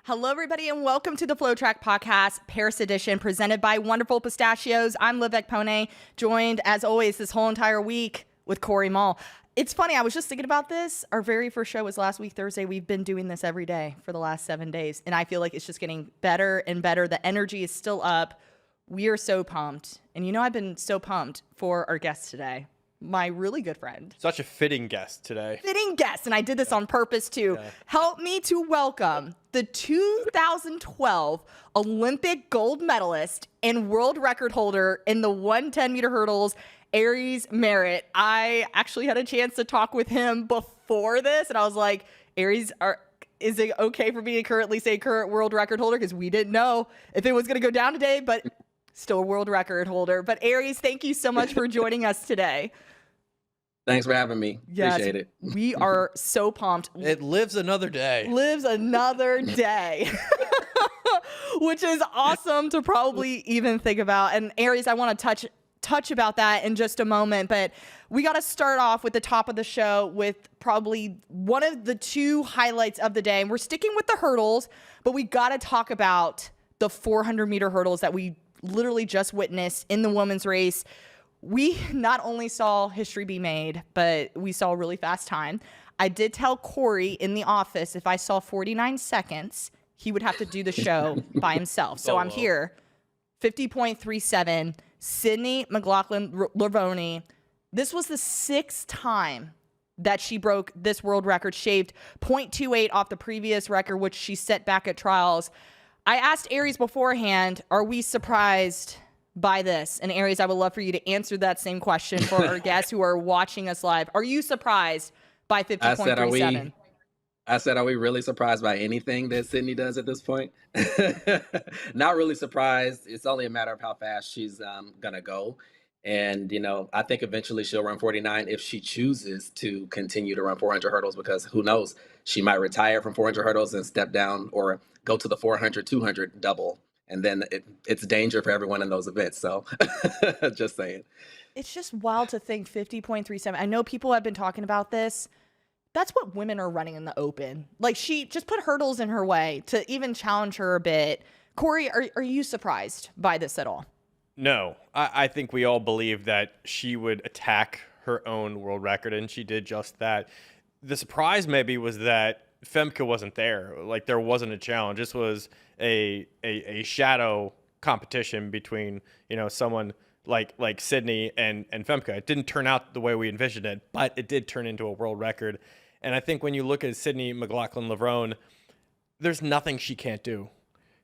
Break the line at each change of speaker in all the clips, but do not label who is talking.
Hello, everybody, and welcome to the FloTrack Podcast, Paris Edition, presented by Wonderful Pistachios. I'm Liv Ekpone, joined, as always, this whole entire week with Corey Mall. It's funny, I was just thinking about this. Our very first show was last week, Thursday. We've been doing this every day for the last 7 days, and I feel like it's just getting better and better. The energy is still up. We are so pumped. And you know, I've been so pumped for our guest today. My really good friend.
Such a fitting guest today.
Fitting guest, and I did this on purpose to help me to welcome the 2012 Olympic gold medalist and world record holder in the 110-meter hurdles, Aries Merritt. I actually had a chance to talk with him before this, and I was like, Aries, is it okay for me to currently say current world record holder? Because we didn't know if it was going to go down today, but still a world record holder. But Aries, thank you so much for joining us today.
Thanks for having me.
Yes,
appreciate it.
We are so pumped.
It lives another day.
Lives another day. Which is awesome to probably even think about. And Aries, I want to touch about that in just a moment, but we got to start off with the top of the show with probably one of the two highlights of the day. And we're sticking with the hurdles, but we got to talk about the 400-meter hurdles that we literally just witnessed in the women's race. We not only saw history be made, but we saw a really fast time. I did tell Corey in the office if I saw 49 seconds, he would have to do the show by himself. So I'm here, 50.37, Sydney McLaughlin-Levrone. This was the sixth time that she broke this world record, shaved 0.28 off the previous record, which she set back at trials. I asked Aries beforehand, are we surprised by this? And Aries, I would love for you to answer that same question for our guests who are watching us live. Are you surprised by 50.37?
I said, are we really surprised by anything that Sydney does at this point? Not really surprised. It's only a matter of how fast she's going to go. And, you know, I think eventually she'll run 49 if she chooses to continue to run 400 hurdles, because who knows, she might retire from 400 hurdles and step down or go to the 400, 200 double. And then it's danger for everyone in those events. So just saying.
It's just wild to think 50.37. I know people have been talking about this. That's what women are running in the open. Like, she just put hurdles in her way to even challenge her a bit. Corey, are you surprised by this at all?
No, I think we all believe that she would attack her own world record, and she did just that. The surprise maybe was that Femke wasn't there. Like, there wasn't a challenge. This was a shadow competition between, you know, someone like Sydney and Femke. It didn't turn out the way we envisioned it, but it did turn into a world record. And I think when you look at Sydney McLaughlin-Levrone, there's nothing she can't do.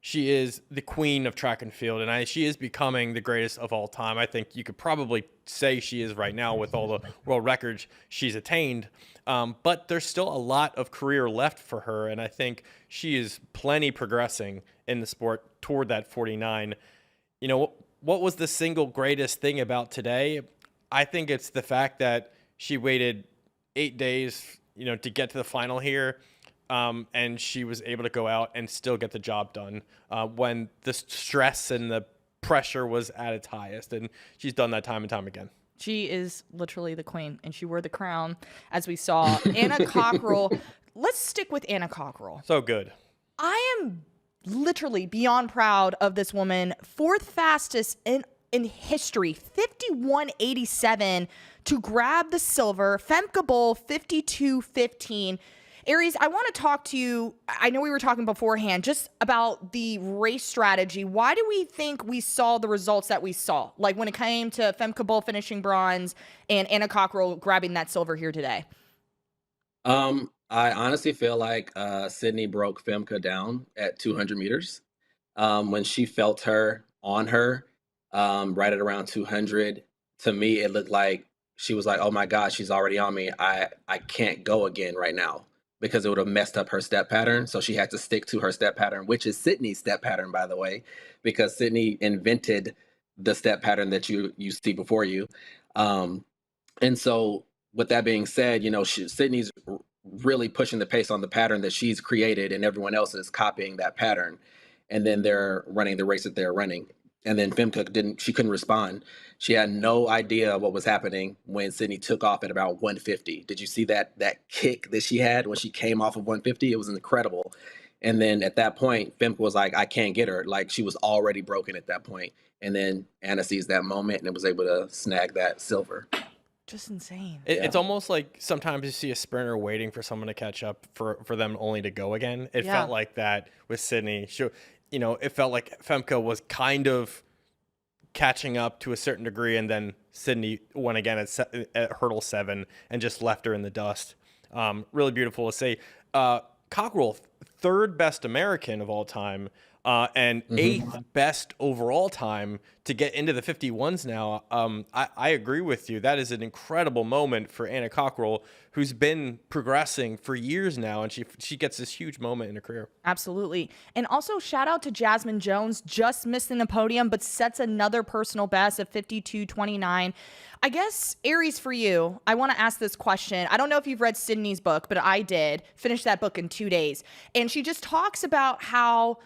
She is the queen of track and field, and she is becoming the greatest of all time. I think you could probably say she is right now with all the world records she's attained. But there's still a lot of career left for her, and I think she is plenty progressing in the sport toward that 49. You know, what was the single greatest thing about today? I think it's the fact that she waited 8 days, you know, to get to the final here. And she was able to go out and still get the job done when the stress and the pressure was at its highest. And she's done that time and time again.
She is literally the queen, and she wore the crown, as we saw. Anna Cockrell. Let's stick with Anna Cockrell.
So good.
I am literally beyond proud of this woman. Fourth fastest in history, 51.87 to grab the silver. Femke Bol, 52.15. Aries, I want to talk to you. I know we were talking beforehand just about the race strategy. Why do we think we saw the results that we saw? Like when it came to Femke Bol finishing bronze and Anna Cockrell grabbing that silver here today?
I honestly feel like Sydney broke Femke down at 200 meters. When she felt her on her right at around 200, to me, it looked like she was like, oh my gosh, she's already on me. I can't go again right now, because it would have messed up her step pattern. So she had to stick to her step pattern, which is Sydney's step pattern, by the way, because Sydney invented the step pattern that you see before you. And so with that being said, you know, Sydney's really pushing the pace on the pattern that she's created, and everyone else is copying that pattern. And then they're running the race that they're running. And then Femke couldn't respond. She had no idea what was happening when Sydney took off at about 150. Did you see that kick that she had when she came off of 150? It was incredible. And then at that point, Femke was like, I can't get her. Like, she was already broken at that point. And then Anna sees that moment and was able to snag that silver.
Just insane.
It's almost like sometimes you see a sprinter waiting for someone to catch up for them only to go again. It felt like that with Sydney. It felt like Femke was kind of catching up to a certain degree, and then Sydney went again at hurdle 7 and just left her in the dust. Really beautiful to see. Cockrell, 3rd best American of all time, and 8th best overall time to get into the 51s now. I agree with you. That is an incredible moment for Anna Cockrell, who's been progressing for years now, and she gets this huge moment in her career.
Absolutely. And also shout out to Jasmine Jones, just missing the podium, but sets another personal best of 52:29. I guess, Aries, for you, I want to ask this question. I don't know if you've read Sydney's book, but I did. Finished that book in 2 days. And she just talks about how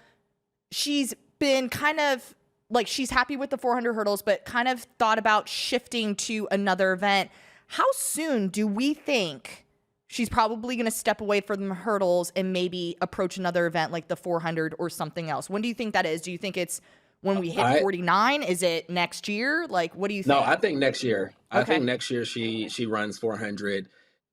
she's been kind of like, she's happy with the 400 hurdles, but kind of thought about shifting to another event. How soon do we think she's probably going to step away from the hurdles and maybe approach another event like the 400 or something else? When do you think that is? Do you think it's when we hit 49? Is it next year? Like, what do you think?
No, I think next year.
Okay.
I think next year she runs 400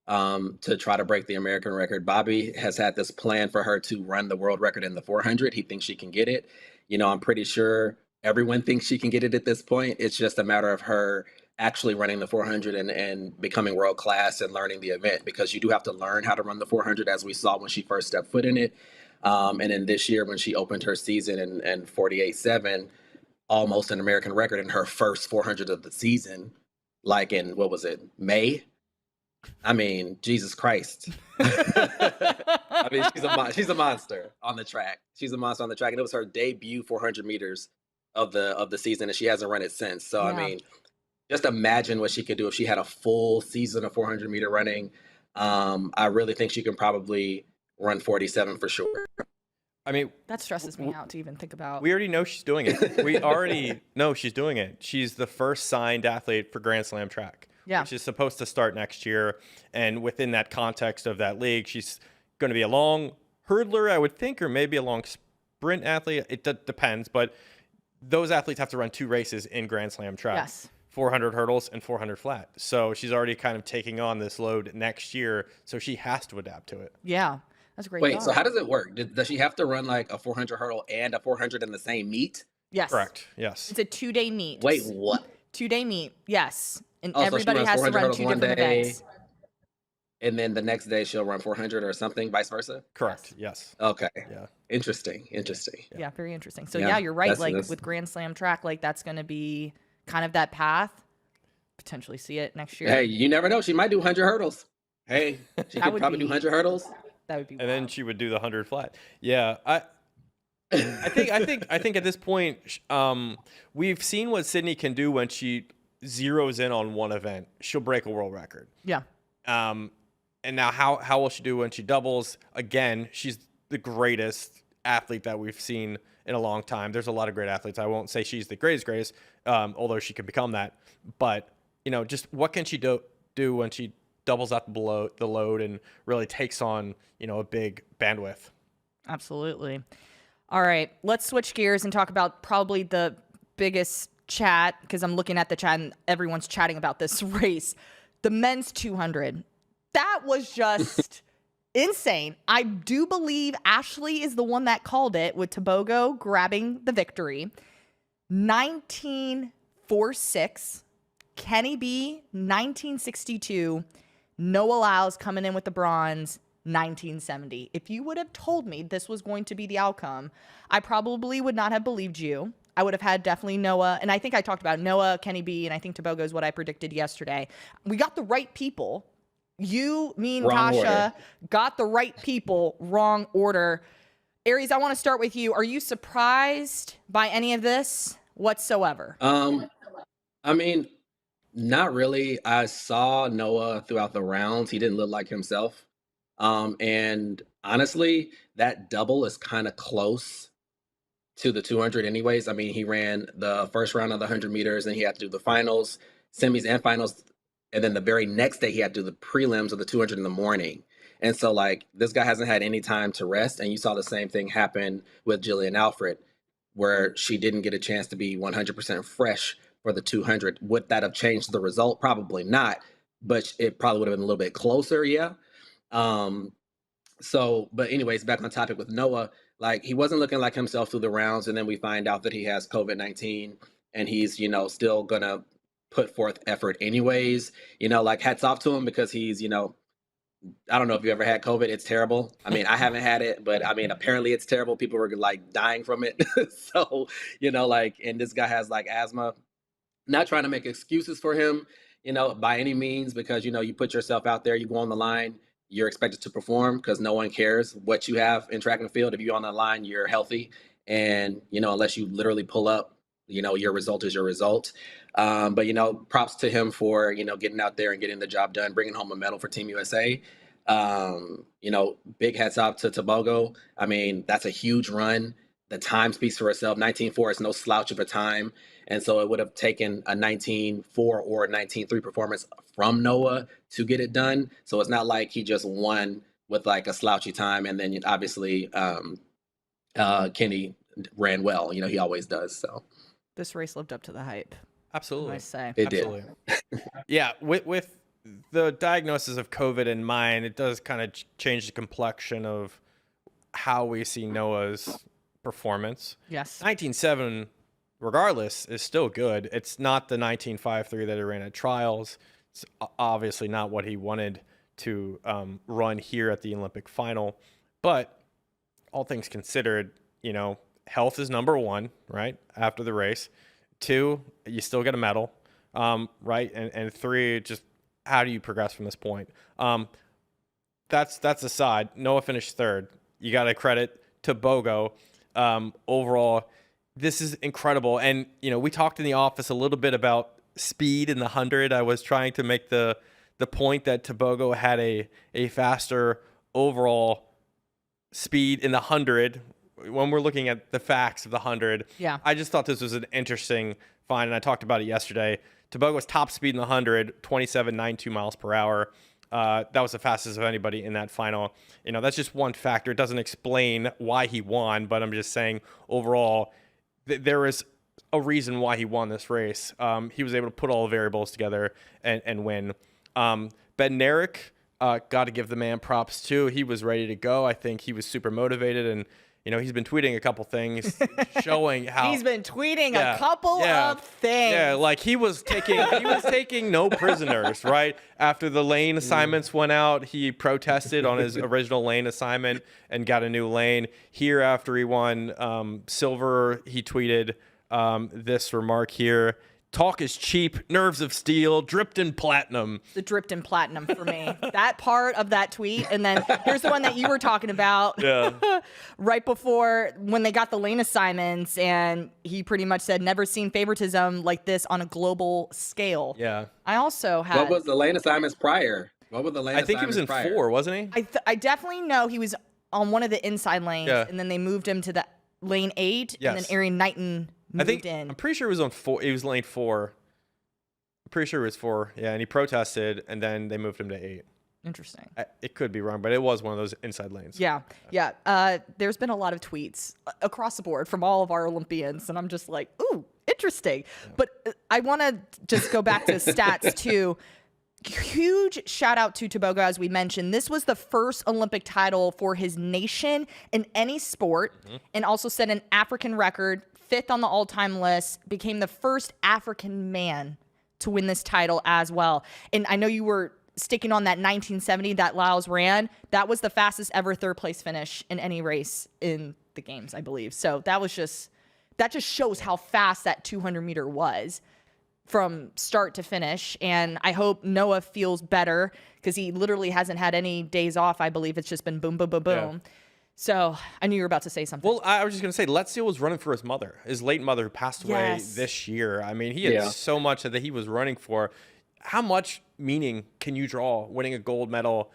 to try to break the American record. Bobby has had this plan for her to run the world record in the 400. He thinks she can get it. I'm pretty sure everyone thinks she can get it at this point. It's just a matter of her actually running the 400 and becoming world class and learning the event, because you do have to learn how to run the 400, as we saw when she first stepped foot in it. And then this year when she opened her season in 48.7, almost an American record in her first 400 of the season, like in, what was it, May? I mean, Jesus Christ. I mean, she's a monster on the track. She's a monster on the track. And it was her debut 400 meters of the season, and she hasn't run it since. So, I mean, just imagine what she could do if she had a full season of 400 meter running. I really think she can probably run 47 for sure.
I mean,
that stresses me out to even think about.
We already know she's doing it. We already know she's doing it. She's the first signed athlete for Grand Slam track, which is supposed to start next year. And within that context of that league, she's going to be a long hurdler, I would think, or maybe a long sprint athlete. It depends. But those athletes have to run 2 races in Grand Slam track.
Yes.
400 hurdles and 400 flat. So she's already kind of taking on this load next year. So she has to adapt to it.
Yeah. That's great.
Wait, so how does it work? Does she have to run like a 400 hurdle and a 400 in the same meet?
Yes.
Correct. Yes.
It's a 2-day meet.
Wait, what?
2-day meet. Yes. And
So
everybody has to run 2 different events.
And then the next day she'll run 400 or something, vice versa?
Correct. Yes.
Okay.
Yeah.
Interesting.
Yeah, very interesting. So yeah, you're right. Like with Grand Slam track, like that's going to be kind of that path. Potentially see it next year.
Hey, you never know. She might do 100 hurdles. Hey, she could probably do 100 hurdles.
That would be.
And then she would do the 100 flat. Yeah, I think at this point, we've seen what Sydney can do when she zeroes in on one event. She'll break a world record.
Yeah.
And now how will she do when she doubles? Again, she's the greatest athlete that we've seen in a long time. There's a lot of great athletes. I won't say she's the greatest, although she can become that. But just what can she do when she doubles up below the load and really takes on, a big bandwidth?
Absolutely. All right, let's switch gears and talk about probably the biggest chat, because I'm looking at the chat and everyone's chatting about this race. The men's 200. That was just insane. I do believe Ashley is the one that called it, with Tebogo grabbing the victory. 19.46. Kenny B, 1962. Noah Lyles coming in with the bronze, 1970. If you would have told me this was going to be the outcome, I probably would not have believed you. I would have had definitely Noah, and I think I talked about Noah, Kenny B, and I think Tebogo is what I predicted yesterday. We got the right people. You, me, and
Wrong
Tasha
order.
got the right people, wrong order. Aries, I want to start with you. Are you surprised by any of this whatsoever?
I mean, not really. I saw Noah throughout the rounds. He didn't look like himself. And honestly, that double is kind of close to the 200 anyways. I mean, he ran the first round of the 100 meters, and he had to do the semis and finals. And then the very next day, he had to do the prelims of the 200 in the morning. And so like this guy hasn't had any time to rest. And you saw the same thing happen with Jillian Alfred, where she didn't get a chance to be 100% fresh for the 200. Would that have changed the result? Probably not, but it probably would have been a little bit closer. Yeah. Um, but anyways, back on topic with Noah, like he wasn't looking like himself through the rounds. And then we find out that he has COVID-19 and he's, still going to put forth effort anyways, like hats off to him because he's, I don't know if you ever had COVID. It's terrible. I mean, I haven't had it, but I mean, apparently it's terrible. People were like dying from it. So, and this guy has like asthma. Not trying to make excuses for him, by any means, because, you put yourself out there, you go on the line, you're expected to perform because no one cares what you have in track and field. If you're on the line, you're healthy. And, unless you literally pull up, your result is your result. But, props to him for, getting out there and getting the job done, bringing home a medal for Team USA. Big hats off to Tebogo. I mean, that's a huge run. The time speaks for itself. 19.4 is no slouch of a time. And so it would have taken a 19.4 or a 19.3 performance from Noah to get it done. So it's not like he just won with like a slouchy time. And then obviously Kenny ran well. He always does. So
this race lived up to the hype.
Absolutely.
I say.
It
Absolutely. Did. Yeah. With the diagnosis of COVID in mind, it does kind of change the complexion of how we see Noah's performance.
Yes.
19.7, regardless, is still good. It's not the 19.53 that he ran at trials. It's obviously not what he wanted to run here at the Olympic final. But all things considered, health is number one, right? After the race. 2, you still get a medal, right? And 3, just how do you progress from this point? That's aside. Noah finished 3rd. You got to credit Tebogo. Overall, this is incredible. And, we talked in the office a little bit about speed in the 100. I was trying to make the point that Tebogo had a faster overall speed in the 100 when we're looking at the facts of the 100.
Yeah.
I just thought this was an interesting find, and I talked about it yesterday. Tebogo's top speed in the 100, 27.92 miles per hour. That was the fastest of anybody in that final. That's just one factor. It doesn't explain why he won, but I'm just saying overall, there is a reason why he won this race. He was able to put all the variables together and win. Bednarik, got to give the man props too. He was ready to go. I think he was super motivated, and he's been tweeting a couple things showing how
he's been tweeting a couple of things.
Yeah, like he was taking no prisoners, right? After the lane assignments went out, he protested on his original lane assignment and got a new lane. Here after he won silver, he tweeted this remark here: "Talk is cheap, nerves of steel, dripped in platinum."
The dripped in platinum for me. That part of that tweet. And then here's the one that you were talking about.
Yeah.
Right before when they got the lane assignments, and he pretty much said, "Never seen favoritism like this on a global scale."
Yeah.
I also had.
What was the lane assignments prior? What were the lane
I think he was in
prior?
4, wasn't he?
I definitely know he was on one of the inside lanes,
Yeah.
and then they moved him to the lane 8, and then
Yes.
Arian Knighton moved in.
I'm pretty sure he was on 4. He was lane 4. I'm pretty sure it was 4. Yeah, and he protested, and then they moved him to 8.
Interesting.
It could be wrong, but it was one of those inside lanes.
Yeah. There's been a lot of tweets across the board from all of our Olympians, and I'm just like, ooh, interesting. Yeah. But I want to just go back to stats too. Huge shout out to Tebogo, as we mentioned. This was the first Olympic title for his nation in any sport, and also set an African record, 5th on the all-time list, became the first African man to win this title as well. And I know you were sticking on that 1970 that Lyles ran. That was the fastest ever 3rd place finish in any race in the games, I believe. So that just shows how fast that 200 meter was from start to finish. And I hope Noah feels better, because he literally hasn't had any days off. I believe it's just been boom, boom, boom, boom. Yeah. So I knew you were about to say something.
Well, I was just going to say, Letziel was running for his mother, his late mother, who passed away this year. I mean, he had so much that he was running for. How much meaning can you draw winning a gold medal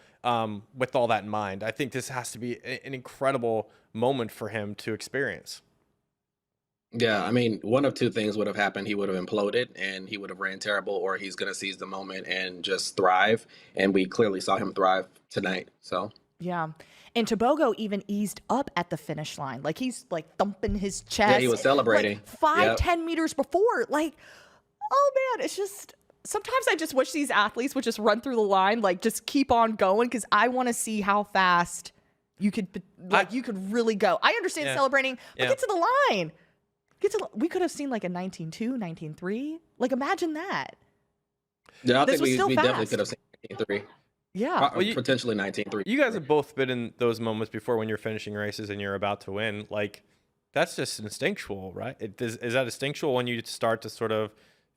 with all that in mind? I think this has to be an incredible moment for him to experience.
Yeah, I mean, one of two things would have happened. He would have imploded and he would have ran terrible, or he's going to seize the moment and just thrive. And we clearly saw him thrive tonight. So,
Yeah. And Tebogo even eased up at the finish line. Like he's like thumping his chest.
yeah, he was celebrating.
Like 5,
Yep.
10 meters before. Like, oh man, it's just sometimes I just wish these athletes would just run through the line, like just keep on going, because I want to see how fast you could you could really go. I understand celebrating, but get to the line. We could have seen like a 19.2, 19.3. Like imagine that.
Yeah, I
This
think
was
we
still
definitely
fast.
could have seen 19.3.
Yeah.
Well,
Potentially 19.3.
You guys have both been in those moments before when you're finishing races and you're about to win. Like, that's just instinctual, right? Is that instinctual when you start to sort of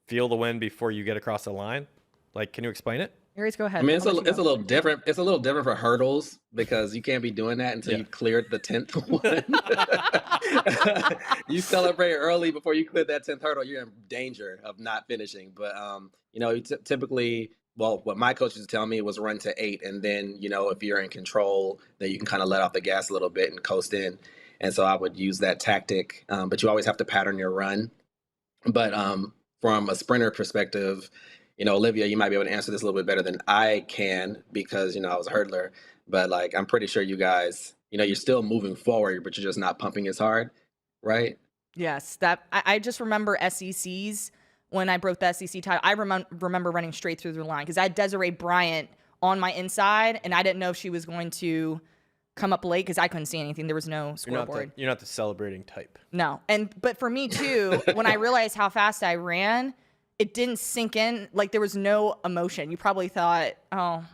feel the win before you get across the line? Like, can you explain it?
Aries, go ahead.
I mean, it's
I'll
a
let you go.
little different. It's a little different for hurdles because you can't be doing that until you've cleared the 10th one. You celebrate early before you clear that 10th hurdle, you're in danger of not finishing. But you know, typically, well, what my coach used to tell me was run to 8, and then you know, if you're in control, then you can kind of let off the gas a little bit and coast in. And so I would use that tactic, but you always have to pattern your run. But from a sprinter perspective, you know, Olivia, you might be able to answer this a little bit better than I can because, you know, I was a hurdler. But like, I'm pretty sure you guys, you know, you're still moving forward, but you're just not pumping as hard, right?
Yes, that I just remember SECs when I broke the SEC title. I remember running straight through the line because I had Desiree Bryant on my inside, and I didn't know if she was going to come up late because I couldn't see anything. There was no scoreboard.
You're not the celebrating type.
No, but for me too, when I realized how fast I ran, it didn't sink in. Like there was no emotion. You probably thought, oh,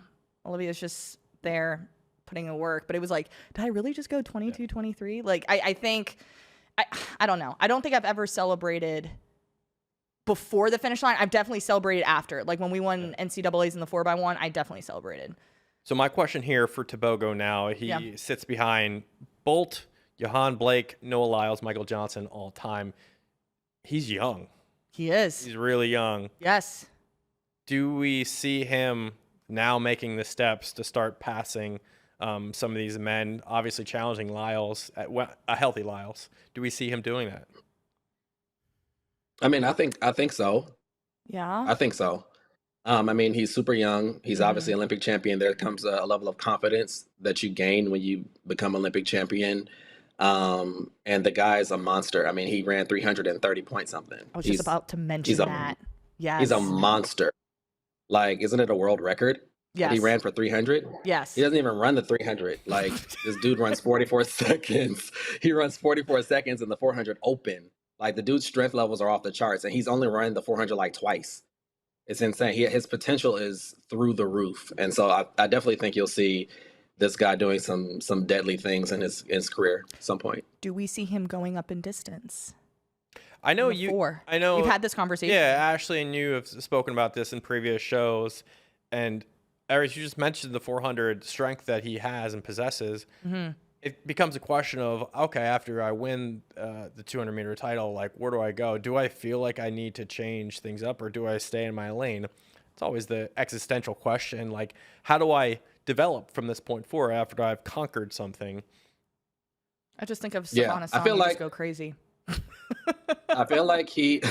Olivia's just there putting in work, but it was like, did I really just go 22, 23? Like I think. I don't know. I don't think I've ever celebrated before the finish line. I've definitely celebrated after. Like when we won NCAAs in the 4x1, I definitely celebrated.
So my question here for Tebogo now, he sits behind Bolt, Johan Blake, Noah Lyles, Michael Johnson all time. He's young.
He is.
He's really young.
Yes.
Do we see him now making the steps to start passing some of these men, obviously challenging Lyles, a healthy Lyles? Do we see him doing that?
I mean, I think so.
Yeah.
I think so. I mean, he's super young. He's obviously Olympic champion. There comes a level of confidence that you gain when you become Olympic champion. And the guy's a monster. I mean, he ran 330 point something.
I was just about to mention that. Yes.
He's a monster. Like, isn't it a world record?
Yes.
He ran for 300.
Yes.
He doesn't even run the 300. Like, this dude runs 44 seconds. He runs 44 seconds in the 400 open. Like, the dude's strength levels are off the charts, and he's only run the 400 like twice. It's insane. His potential is through the roof. And so I definitely think you'll see this guy doing some deadly things in his career at some point.
Do we see him going up in distance?
I know
I know you've had this conversation.
Yeah, Ashley and you have spoken about this in previous shows, and Aries, you just mentioned the 400 strength that he has and possesses. Mm-hmm. It becomes a question of, okay, after I win the 200 meter title, like, where do I go? Do I feel like I need to change things up, or do I stay in my lane? It's always the existential question. Like, how do I develop from this point forward after I've conquered something?
I just think of Savannah
I feel like
go crazy.
I feel like he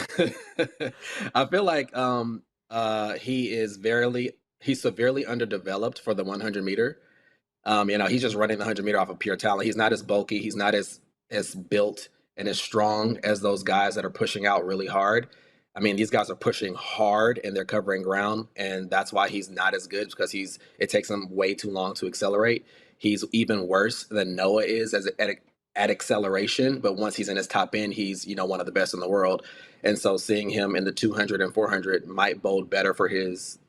he's severely underdeveloped for the 100 meter. You know, he's just running the 100 meter off of pure talent. He's not as bulky. He's not as built and as strong as those guys that are pushing out really hard. I mean, these guys are pushing hard and they're covering ground, and that's why he's not as good, because it takes him way too long to accelerate. He's even worse than Noah is at acceleration, but once he's in his top end, he's, you know, one of the best in the world. And so seeing him in the 200 and 400 might bode better for his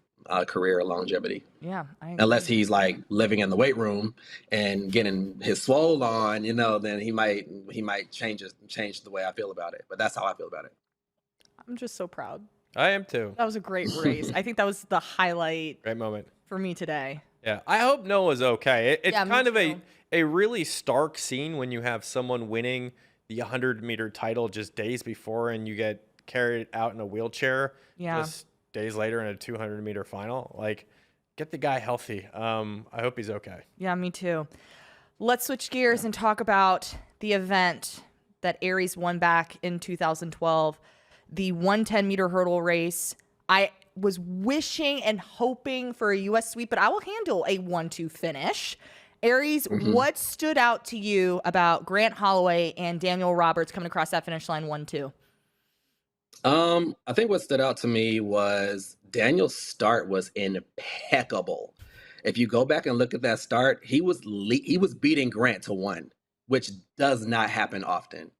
career longevity.
Yeah.
Unless he's like living in the weight room and getting his swole on, you know, then he might change the way I feel about it. But that's how I feel about it.
I'm just so proud.
I am too.
That was a great race. I think that was the highlight.
Great moment
for me today.
Yeah, I hope Noah's okay. It's kind of
too.
a really stark scene when you have someone winning the 100 meter title just days before, and you get carried out in a wheelchair just days later in a 200 meter final. Like, get the guy healthy. I hope he's okay.
Yeah, me too. Let's switch gears and talk about the event that Aries won back in 2012, the 110-meter hurdle race. I was wishing and hoping for a U.S. sweep, but I will handle a 1-2 finish. Aries, what stood out to you about Grant Holloway and Daniel Roberts coming across that finish line 1-2?
I think what stood out to me was Daniel's start was impeccable. If you go back and look at that start, he was beating Grant to 1, which does not happen often.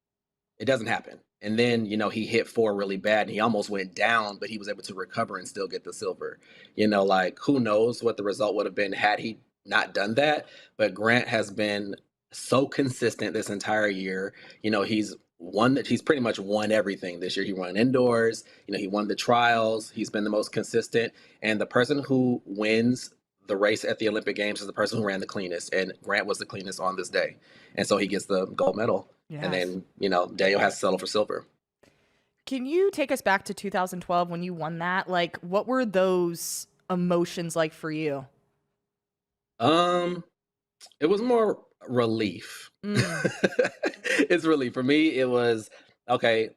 It doesn't happen. And then, he hit 4 really bad and he almost went down, but he was able to recover and still get the silver. Who knows what the result would have been had he not done that. But Grant has been so consistent this entire year. He's pretty much won everything this year. He won indoors, he won the trials. He's been the most consistent. And the person who wins the race at the Olympic Games is the person who ran the cleanest. And Grant was the cleanest on this day. And so he gets the gold medal. Yes. And then, Daniel has to settle for silver.
Can you take us back to 2012 when you won that? Like, what were those emotions like for you?
It was more relief. It's relief. For me, it was, okay,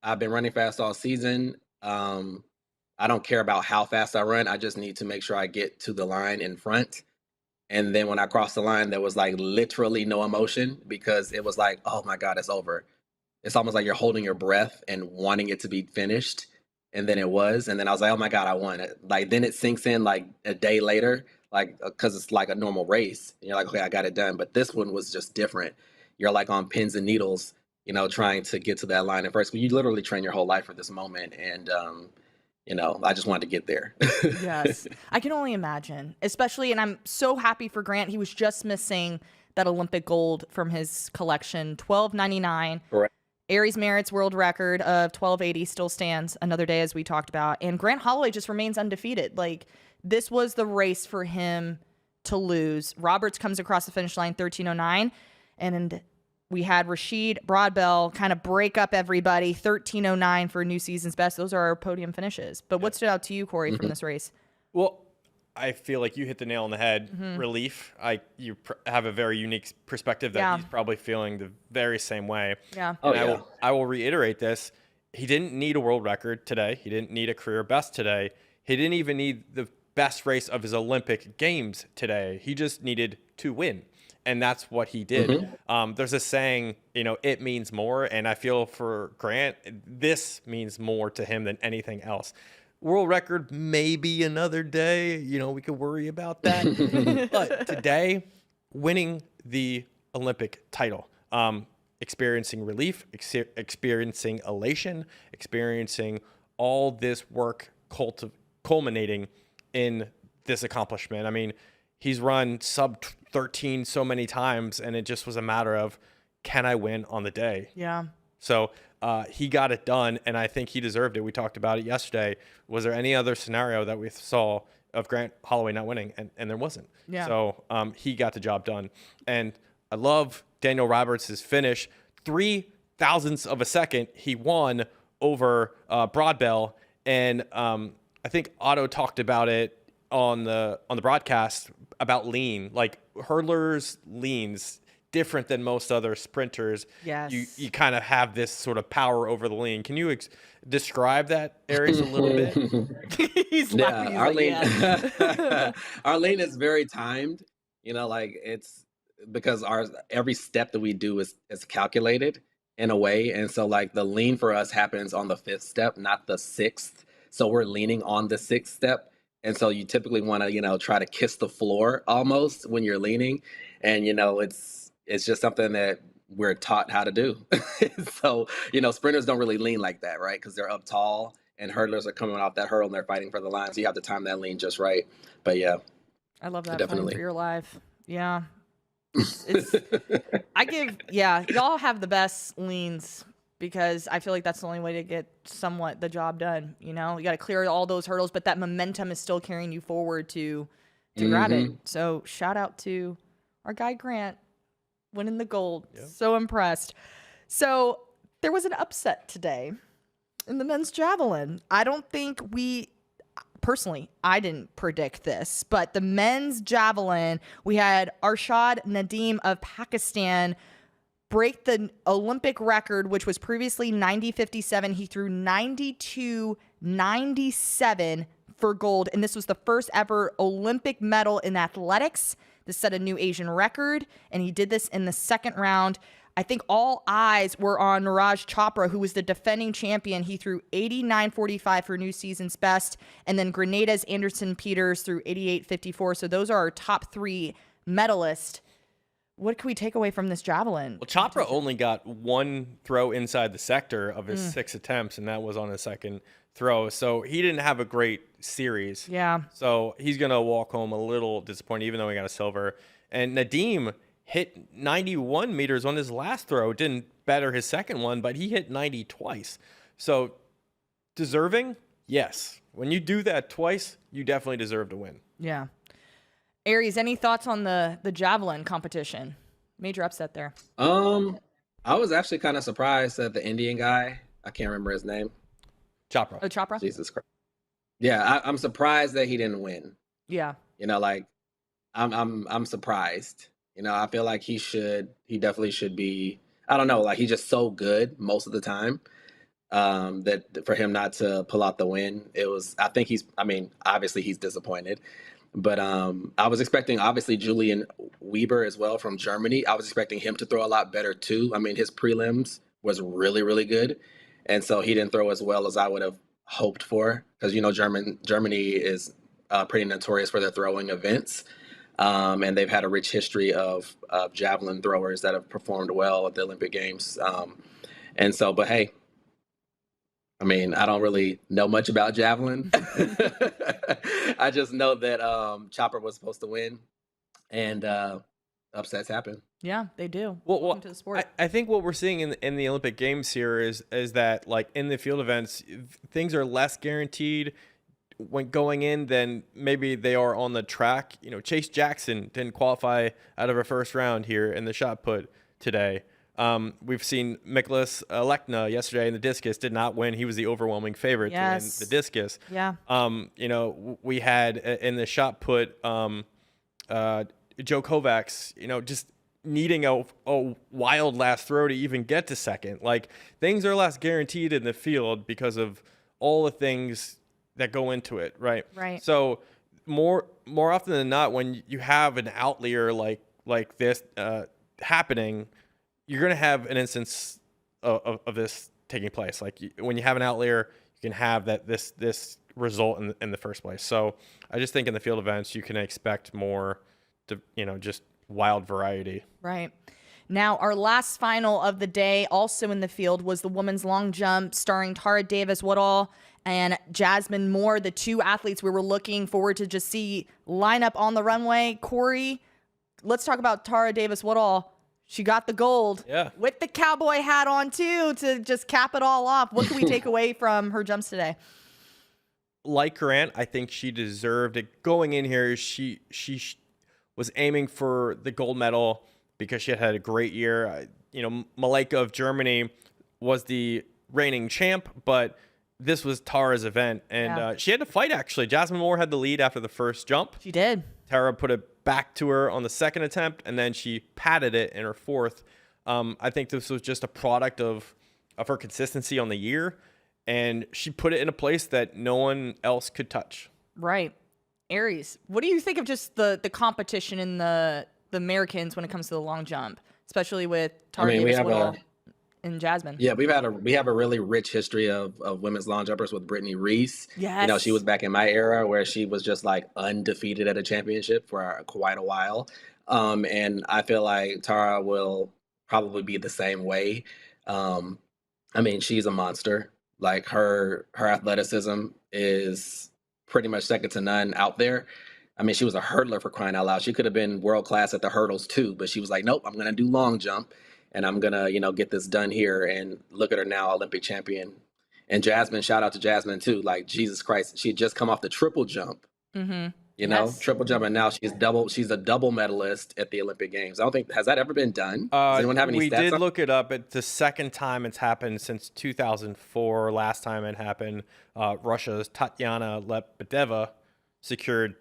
I've been running fast all season. I don't care about how fast I run. I just need to make sure I get to the line in front. And then when I crossed the line, there was like literally no emotion because it was like, oh my God, it's over. It's almost like you're holding your breath and wanting it to be finished. And then it was. And then I was like, oh my God, I won it. Like, then it sinks in like a day later, like, because it's like a normal race. And you're like, okay, I got it done. But this one was just different. You're like on pins and needles, trying to get to that line at first. But you literally train your whole life for this moment. And, I just wanted to get there.
Yes. I can only imagine, especially, and I'm so happy for Grant. He was just missing that Olympic gold from his collection, 12.99.
Correct.
Aries Merritt's world record of 12.80 still stands another day, as we talked about. And Grant Holloway just remains undefeated. Like, this was the race for him to lose. Roberts comes across the finish line 13.09. And we had Rashid Broadbell kind of break up everybody, 13.09 for new season's best. Those are our podium finishes. But what stood out to you, Corey, from this race?
Well, I feel like you hit the nail on the head. Relief. You have a very unique perspective that he's probably feeling the very same way.
Yeah.
I will reiterate this. He didn't need a world record today. He didn't need a career best today. He didn't even need the best race of his Olympic Games today. He just needed to win. And that's what he did. There's a saying, it means more. And I feel for Grant, this means more to him than anything else. World record, maybe another day. We could worry about that. But today, winning the Olympic title, experiencing relief, experiencing elation, experiencing all this work culminating in this accomplishment. I mean, he's run sub 13 so many times, and it just was a matter of, can I win on the day?
Yeah.
So he got it done, and I think he deserved it. We talked about it yesterday. Was there any other scenario that we saw of Grant Holloway not winning? And there wasn't.
Yeah.
So he got the job done. And I love Daniel Roberts' finish. 0.003 of a second, he won over Broadbell. And I think Otto talked about it on the broadcast about lean, like hurdlers leans different than most other sprinters.
Yes.
You kind of have this sort of power over the lean. Can you describe that, Aries, a little bit?
He's laughing.
Our lean, our lean is very timed, it's because every step that we do is calculated in a way. And so like the lean for us happens on the 5th step, not the 6th. So we're leaning on the 6th step. And so you typically want to, try to kiss the floor almost when you're leaning. And, it's just something that we're taught how to do. So, sprinters don't really lean like that, right? Because they're up tall and hurdlers are coming off that hurdle and they're fighting for the line. So you have to time that lean just right. But yeah.
I love that.
Definitely.
For your life. Yeah. Y'all have the best leans, because I feel like that's the only way to get somewhat the job done. You got to clear all those hurdles, but that momentum is still carrying you forward to grab it. So shout out to our guy Grant winning the gold. Yep. So impressed. So there was an upset today in the men's javelin. I don't think personally, I didn't predict this, but the men's javelin, we had Arshad Nadeem of Pakistan break the Olympic record, which was previously 90.57. He threw 92.97 for gold, and this was the first ever Olympic medal in athletics. This set a new Asian record, and he did this in the second round. I think all eyes were on Neeraj Chopra, who was the defending champion. He threw 89.45 for new season's best, and then Grenada's Anderson Peters threw 88.54. So those are our top 3 medalists. What can we take away from this javelin?
Well, Chopra only got one throw inside the sector of his 6 attempts, and that was on his second throw. So he didn't have a great series.
Yeah.
So he's going to walk home a little disappointed, even though he got a silver. And Nadim hit 91 meters on his last throw. Didn't better his second one, but he hit 90 twice. So deserving? Yes. When you do that twice, you definitely deserve to win.
Yeah. Aries, any thoughts on the javelin competition? Major upset there.
I was actually kind of surprised that the Indian guy, I can't remember his name.
Chopra.
Oh, Chopra?
Jesus Christ. Yeah, I'm surprised that he didn't win.
Yeah.
You know, like I'm surprised. You know, I feel like he definitely should be, I don't know, like he's just so good most of the time. That for him not to pull out the win, obviously he's disappointed. But I was expecting, obviously, Julian Weber as well from Germany. I was expecting him to throw a lot better, too. I mean, his prelims was really, really good. And so he didn't throw as well as I would have hoped for. Because, you know, Germany is pretty notorious for their throwing events. And they've had a rich history of javelin throwers that have performed well at the Olympic Games. But hey, I mean, I don't really know much about javelin. I just know that Chopper was supposed to win, and upsets happen.
Yeah, they do.
Well,
to the sport.
I think what we're seeing in the Olympic Games here is that, like, in the field events, things are less guaranteed when going in than maybe they are on the track. You know, Chase Jackson didn't qualify out of a first round here in the shot put today. We've seen Miklas Lekna yesterday in the discus did not win. He was the overwhelming favorite to win the discus.
Yeah.
You know, we had in the shot put Joe Kovacs, you know, just needing a wild last throw to even get to second. Like, things are less guaranteed in the field because of all the things that go into it, right?
Right.
So more often than not, when you have an outlier like this happening, you're going to have an instance of this taking place. Like, when you have an outlier, you can have this result in the first place. So I just think in the field events, you can expect more, just wild variety.
Right. Now, our last final of the day, also in the field, was the women's long jump, starring Tara Davis-Woodall and Jasmine Moore, the two athletes we were looking forward to just see line up on the runway. Corey, let's talk about Tara Davis-Woodall. She got the gold with the cowboy hat on, too, to just cap it all off. What can we take away from her jumps today?
Like Grant, I think she deserved it. Going in here, she was aiming for the gold medal because she had a great year. Malaika of Germany was the reigning champ, but this was Tara's event, and she had to fight, actually. Jasmine Moore had the lead after the first jump.
She did.
Tara put it back to her on the second attempt, and then she padded it in her fourth. I think this was just a product of her consistency on the year, and she put it in a place that no one else could touch. Right.
Aries, what do you think of just the competition in the Americans when it comes to the long jump, especially with Tara Davis-Woodall and Jasmine?
Yeah, we have a really rich history of women's long jumpers with Brittany Reese.
Yes.
She was back in my era where she was just like undefeated at a championship for quite a while. And I feel like Tara will probably be the same way. She's a monster. Like, her athleticism is pretty much second to none out there. She was a hurdler, for crying out loud. She could have been world class at the hurdles too, but she was like, nope, I'm going to do long jump. And I'm going to, get this done here. And look at her now, Olympic champion. And Jasmine, shout out to Jasmine too. Like, Jesus Christ, she had just come off the triple jump.
Mm-hmm.
Triple jump. And now she's a double medalist at the Olympic Games. I don't think, has that ever been done? Does anyone have any stats?
We did look it up. It's the second time it's happened since 2004. Last time it happened, Russia's Tatyana Lebedeva secured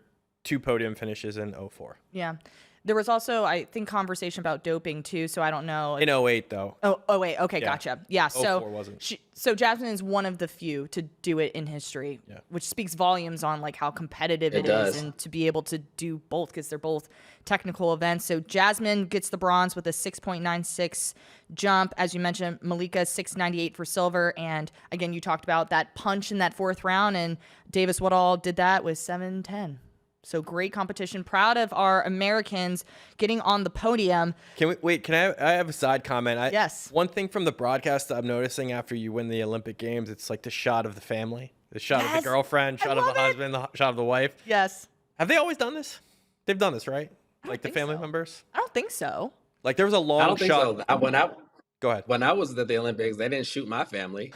2 podium finishes in 2004.
Yeah. There was also, I think, conversation about doping too. So I don't know.
In '08 though.
Oh wait. Okay,
Yeah.
gotcha. Yeah. So
04 wasn't.
so Jasmine is one of the few to do it in history, which speaks volumes on like how competitive it
does.
is, and to be able to do both because they're both technical events. So Jasmine gets the bronze with a 6.96 jump, as you mentioned. Malika 6.98 for silver, and again, you talked about that punch in that fourth round, and Davis Woodall did that with 7.10. So great competition. Proud of our Americans getting on the podium.
Can we wait? Can I have a side comment?
Yes.
One thing from the broadcast that I'm noticing after you win the Olympic Games, it's like the shot of the family, the shot of the girlfriend, shot of the husband, the shot of the wife.
Yes.
Have they always done this? They've done this, right? Like the
think
family
so.
members.
I don't think so.
Like there was a long
I don't think
shot.
so.
Go ahead.
When I was at the Olympics, they didn't shoot my family.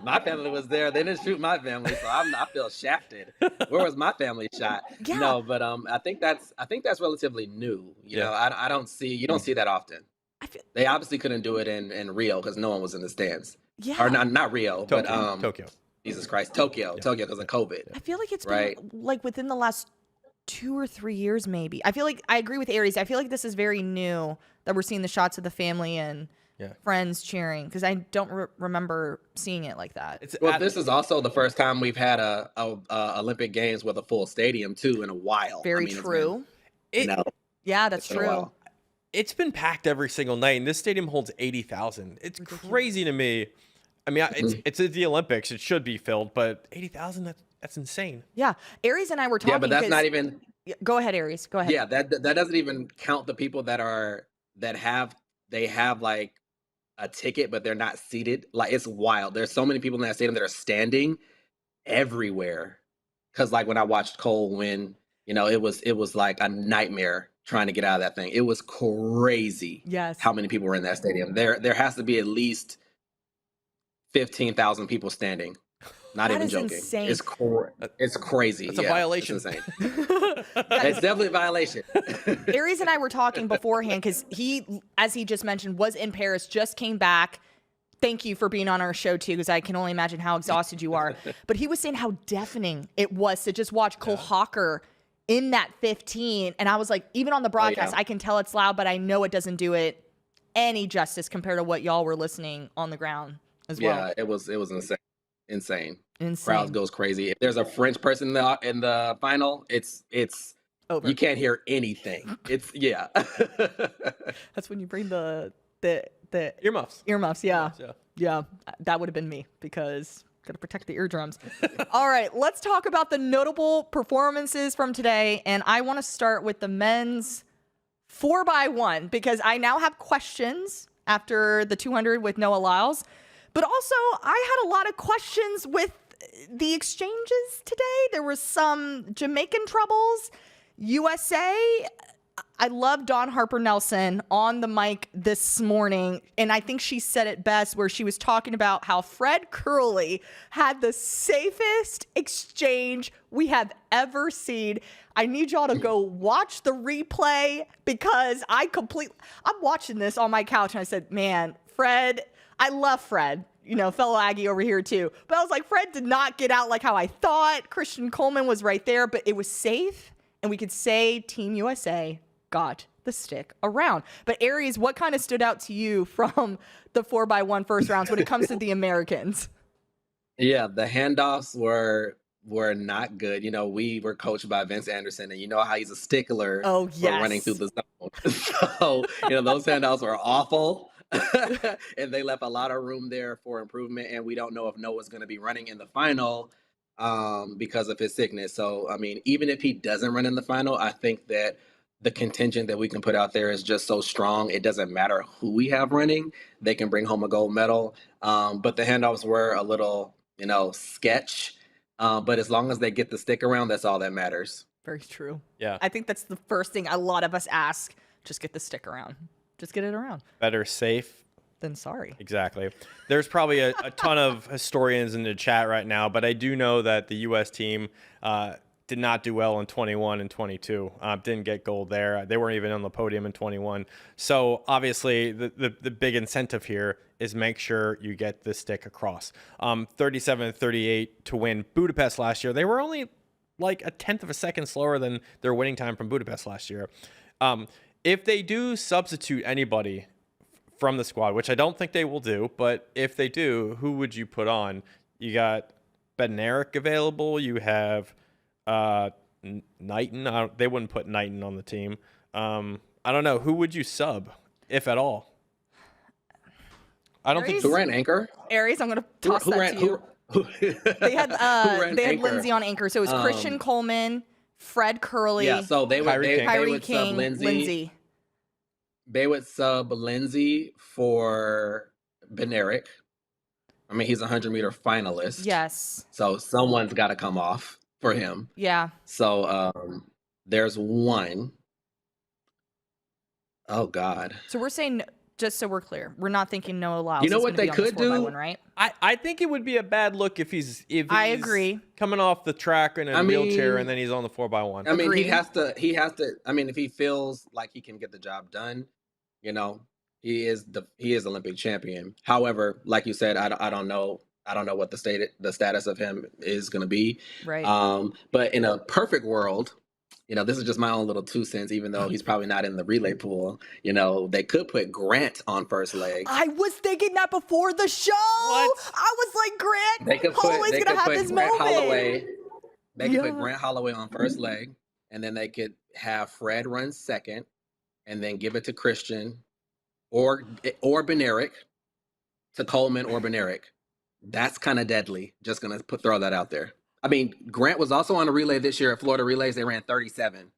My family was there. They didn't shoot my family, so I feel shafted. Where was my family shot?
Yeah.
No, but I think that's relatively new. You know, I don't see that often. They obviously couldn't do it in Rio because no one was in the stands.
Yeah.
Or not Rio, but
Tokyo.
Jesus Christ, Tokyo because of COVID.
I feel like it's been like within the last 2 or 3 years, maybe. I feel like I agree with Aries. I feel like this is very new that we're seeing the shots of the family and friends cheering, because I don't remember seeing it like that.
This is also the first time we've had a Olympic Games with a full stadium too in a while.
Very true. Yeah, that's true.
It's been packed every single night, and this stadium holds 80,000. It's crazy to me. I mean, it's at the Olympics. It should be filled, but 80,000, that's insane.
Yeah. Aries and I were talking.
Yeah, but that's not even.
Go ahead, Aries. Go ahead.
Yeah, that doesn't even count the people that have like a ticket, but they're not seated. Like, it's wild. There's so many people in that stadium that are standing everywhere. Because like when I watched Cole win, it was like a nightmare trying to get out of that thing. It was crazy.
Yes.
How many people were in that stadium? There has to be at least 15,000 people standing. Not even joking.
Insane.
It's crazy.
It's a violation.
It's insane. It's definitely a violation.
Aries and I were talking beforehand because he, as he just mentioned, was in Paris, just came back. Thank you for being on our show too, because I can only imagine how exhausted you are. But he was saying how deafening it was to just watch Cole Hawker in that 15. And I was like, even on the broadcast, I can tell it's loud, but I know it doesn't do it any justice compared to what y'all were listening on the ground as well.
Yeah, it was insane. Crowd goes crazy. If there's a French person in the final, it's over. You can't hear anything. It's
That's when you bring the
earmuffs.
Yeah, that would have been me, because gotta protect the eardrums. All right, let's talk about the notable performances from today, and I want to start with the men's 4x1 because I now have questions after the 200 with Noah Lyles, but also I had a lot of questions with the exchanges today. There was some Jamaican troubles. USA, I love Dawn Harper Nelson on the mic this morning, and I think she said it best where she was talking about how Fred Curley had the safest exchange we have ever seen. I need y'all to go watch the replay because I'm watching this on my couch and I said, man, Fred, I love Fred. Fellow Aggie over here too. But I was like, Fred did not get out like how I thought. Christian Coleman was right there, but it was safe. And we could say Team USA got the stick around. But Aries, what kind of stood out to you from the 4x1 first rounds when it comes to the Americans?
Yeah, the handoffs were not good. We were coached by Vince Anderson, and you know how he's a stickler for running through the zone. So, those handoffs were awful. And they left a lot of room there for improvement, and we don't know if Noah's going to be running in the final because of his sickness. So, I mean, even if he doesn't run in the final, I think that the contingent that we can put out there is just so strong. It doesn't matter who we have running. They can bring home a gold medal. But the handoffs were a little, sketch. But as long as they get the stick around, that's all that matters.
Very true.
Yeah.
I think that's the first thing a lot of us ask. Just get the stick around. Just get it around.
Better safe
than sorry.
Exactly. There's probably a ton of historians in the chat right now, but I do know that the U.S. team did not do well in 21 and 22. Didn't get gold there. They weren't even on the podium in 21. So obviously the big incentive here is make sure you get the stick across. 37-38 to win Budapest last year. They were only like a tenth of a second slower than their winning time from Budapest last year. If they do substitute anybody from the squad, which I don't think they will do, but if they do, who would you put on? You got Bednarik available. You have Knighton. They wouldn't put Knighton on the team. I don't know. Who would you sub, if at all? I don't think.
Who ran anchor?
Aries, I'm going to toss that to you. They had Lindsay on anchor, so it was Christian Coleman, Fred Curley.
Yeah, so they would
Kyrie
sub
King,
Lindsay. They would sub Lindsay for Bednarik. I mean, he's a 100-meter finalist.
Yes.
So someone's got to come off for him.
Yeah.
So there's one. Oh, God.
So we're saying, just so we're clear, we're not thinking Noah Lyles.
You know what they could do?
Right?
I think it would be a bad look if he's
I agree.
coming off the track in a wheelchair and then he's on the 4x1.
I mean, he has to. I mean, if he feels like he can get the job done, you know, he is Olympic champion. However, like you said, I don't know what the status of him is going to be.
Right.
But in a perfect world, you know, this is just my own little 2 cents, even though he's probably not in the relay pool. You know, they could put Grant on first leg.
I was thinking that before the show.
What?
I was like, Grant Holloway's going to have this moment.
They could put Grant Holloway on first leg, and then they could have Fred run second, and then give it to Christian or Bednarik, to Coleman or Bednarik. That's kind of deadly. Just going to throw that out there. I mean, Grant was also on a relay this year at Florida Relays. They ran 37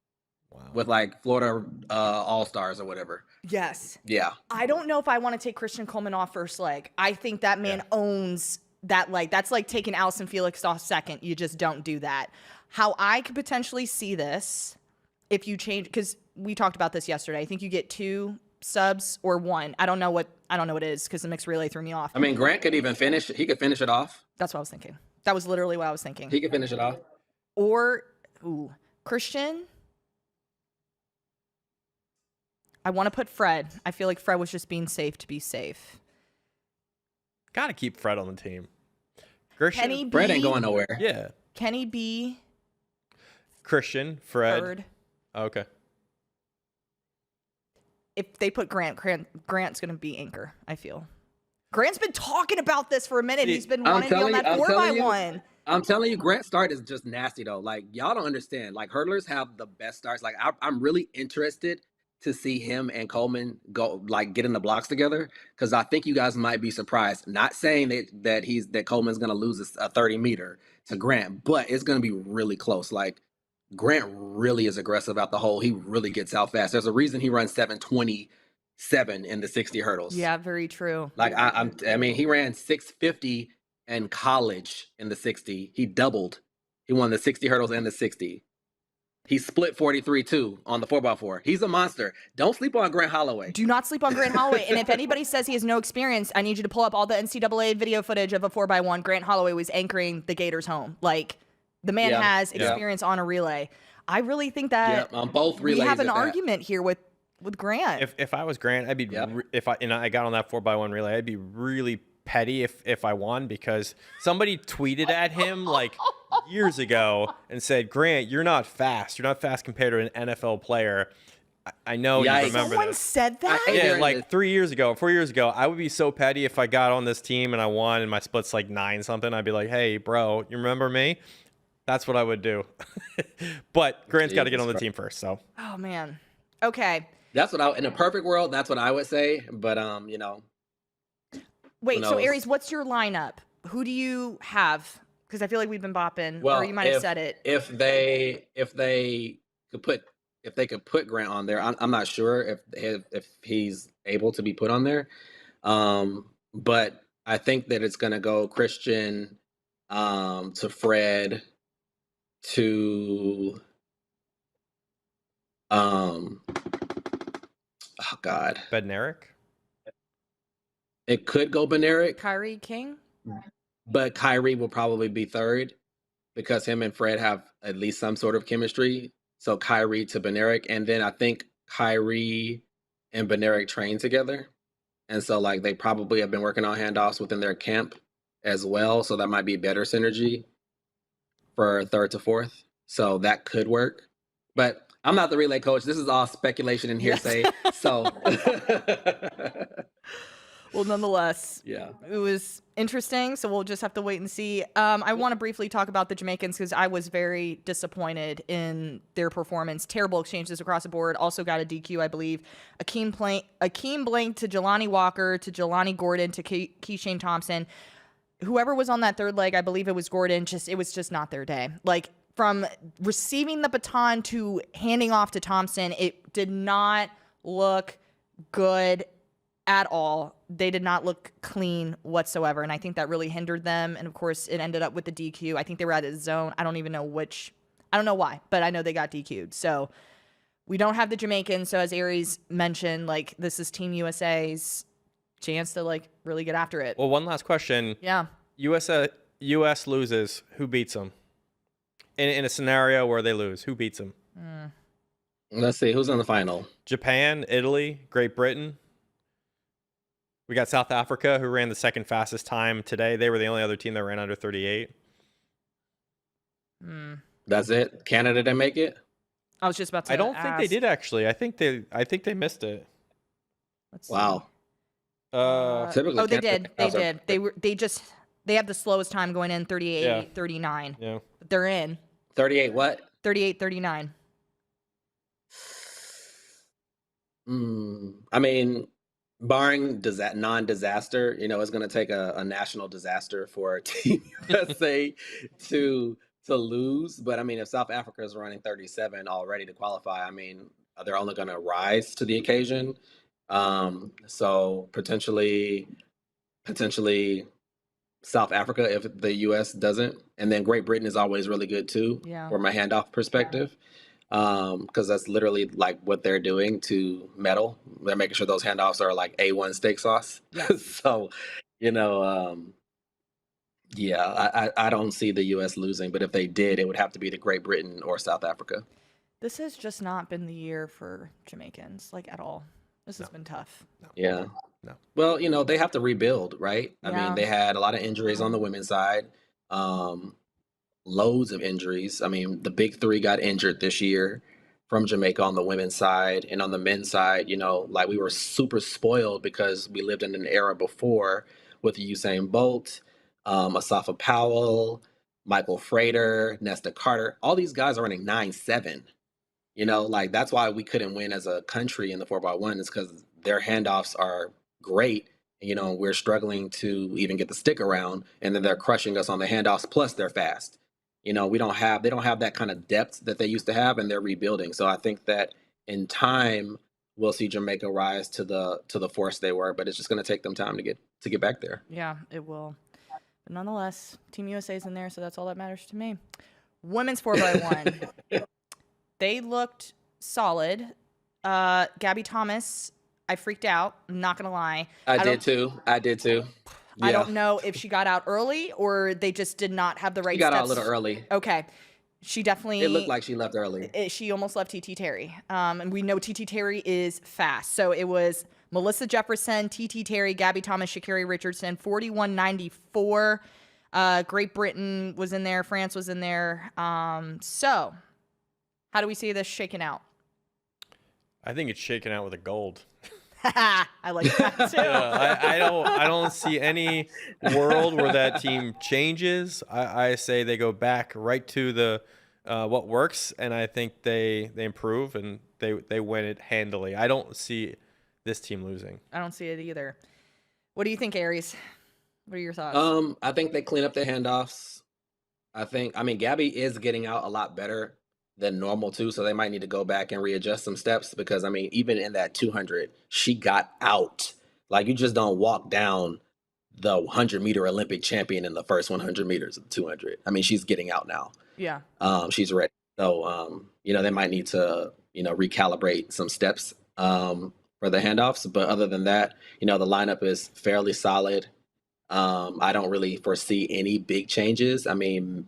with like Florida All-Stars or whatever.
Yes.
Yeah.
I don't know if I want to take Christian Coleman off first leg. I think that man owns that leg. That's like taking Allison Felix off second. You just don't do that. How I could potentially see this, if you change, because we talked about this yesterday. I think you get 2 subs or 1. I don't know what it is because the mixed relay threw me off.
I mean, Grant could even finish. He could finish it off.
That's what I was thinking. That was literally what I was thinking.
He could finish it off.
Or, Christian. I want to put Fred. I feel like Fred was just being safe to be safe.
Got to keep Fred on the team. Christian,
Kenny B.
Fred ain't going nowhere.
Yeah.
Kenny B.
Christian, Fred.
Third.
Okay.
If they put Grant's going to be anchor, I feel. Grant's been talking about this for a minute. He's been wanting to be on that 4x1.
I'm telling you, Grant's start is just nasty, though. Like, y'all don't understand. Like, hurdlers have the best starts. Like, I'm really interested to see him and Coleman go, like, get in the blocks together, because I think you guys might be surprised. Not saying that Coleman's going to lose a 30-meter to Grant, but it's going to be really close. Like, Grant really is aggressive out the hole. He really gets out fast. There's a reason he runs 7:27 in the 60 hurdles.
Yeah, very true.
Like, I mean, he ran 6:50 in college in the 60. He doubled. He won the 60 hurdles and the 60. He split 43 too on the 4x4. He's a monster. Don't sleep on Grant Holloway.
Do not sleep on Grant Holloway. And if anybody says he has no experience, I need you to pull up all the NCAA video footage of a 4x1. Grant Holloway was anchoring the Gators home. Like, the man has experience on a relay. I really think that
on both relays,
we have an argument here with Grant.
If I was Grant, I'd be if I got on that 4x1 relay, I'd be really petty if I won, because somebody tweeted at him like years ago and said, "Grant, you're not fast. You're not fast compared to an NFL player." I know you remember
Someone
this.
said that?
Yeah, like 4 years ago, I would be so petty if I got on this team and I won and my split's like 9 something. I'd be like, "Hey, bro, you remember me?" That's what I would do. But Grant's got to get on the team first. So.
Oh man. Okay.
That's what in a perfect world, that's what I would say. But you know.
Wait, so Aries, what's your lineup? Who do you have? Because I feel like we've been bopping,
well,
or you might have said it.
If they could put Grant on there, I'm not sure if he's able to be put on there. But I think that it's gonna go Christian, to Fred, to oh God,
Bednarik?
It could go Bednarik.
Kyrie King?
But Kyrie will probably be third, because him and Fred have at least some sort of chemistry. So Kyrie to Bednarik. And then I think Kyrie and Bednarik train together. And so like they probably have been working on handoffs within their camp as well. So that might be better synergy for third to fourth. So that could work. But I'm not the relay coach. This is all speculation and hearsay. So
Well, nonetheless,
yeah.
it was interesting. So we'll just have to wait and see. I want to briefly talk about the Jamaicans because I was very disappointed in their performance. Terrible exchanges across the board. Also got a DQ, I believe. Akeem Blank to Jelani Walker to Jelani Gordon to Keishane Thompson. Whoever was on that third leg, I believe it was Gordon. It was just not their day. Like, from receiving the baton to handing off to Thompson, it did not look good at all. They did not look clean whatsoever, and I think that really hindered them. And of course, it ended up with the DQ. I think they were out of the zone. I don't even know I don't know why, but I know they got DQ'd. So we don't have the Jamaicans. So as Aries mentioned, like, this is Team USA's chance to, like, really get after it.
Well, one last question.
Yeah.
US loses. Who beats them? In a scenario where they lose, who beats them?
Let's see. Who's in the final?
Japan, Italy, Great Britain. We got South Africa, who ran the second fastest time today. They were the only other team that ran under 38.
That's it? Canada didn't make it?
I was just about to
I don't
ask.
think they did, actually. I think they missed it.
Let's see.
Wow. Typically
they
Canada
did. They did. They have the slowest time going in, 38, 39.
Yeah.
But they're in.
38 what?
38, 39.
I mean, barring non-disaster, it's going to take a national disaster for Team USA to lose. But I mean, if South Africa is running 37 already to qualify, I mean, they're only going to rise to the occasion. So potentially South Africa if the U.S. doesn't, and then Great Britain is always really good too, from a handoff perspective, because that's literally like what they're doing to medal. They're making sure those handoffs are like A1 steak sauce. So, I don't see the U.S. losing, but if they did, it would have to be to Great Britain or South Africa.
This has just not been the year for Jamaicans, like, at all. This has been tough.
Yeah.
No.
Well, they have to rebuild, right? I mean, they had a lot of injuries on the women's side, loads of injuries. I mean, the big three got injured this year from Jamaica on the women's side, and on the men's side, like, we were super spoiled because we lived in an era before with Usain Bolt, Asafa Powell, Michael Frater, Nesta Carter. All these guys are running 9.7. Like, that's why we couldn't win as a country in the 4x1 is because their handoffs are great. We're struggling to even get the stick around, and then they're crushing us on the handoffs. Plus, they're fast. They don't have that kind of depth that they used to have, and they're rebuilding. So I think that in time we'll see Jamaica rise to the force they were, but it's just going to take them time to get back there.
Yeah, it will. But nonetheless, Team USA's in there, so that's all that matters to me. Women's 4x1. They looked solid. Gabby Thomas, I freaked out. I'm not gonna lie.
I did too. Yeah.
I don't know if she got out early or they just did not have the right
She got
steps.
out a little early.
Okay. She definitely...
It looked like she left early.
She almost left TT Terry. And we know TT Terry is fast. So it was Melissa Jefferson, TT Terry, Gabby Thomas, Sha'Carri Richardson, 41.94. Great Britain was in there. France was in there. So how do we see this shaking out?
I think it's shaken out with a gold.
I like that too.
I don't see any world where that team changes. I say they go back right to the what works, and I think they improve and they win it handily. I don't see this team losing.
I don't see it either. What do you think, Aries? What are your thoughts?
I think they clean up their handoffs. I mean, Gabby is getting out a lot better than normal too, so they might need to go back and readjust some steps because, I mean, even in that 200, she got out. Like, you just don't walk down the 100-meter Olympic champion in the first 100 meters of the 200. I mean, she's getting out now.
Yeah.
She's ready. So, they might need to, recalibrate some steps for the handoffs. But other than that, the lineup is fairly solid. I don't really foresee any big changes. I mean,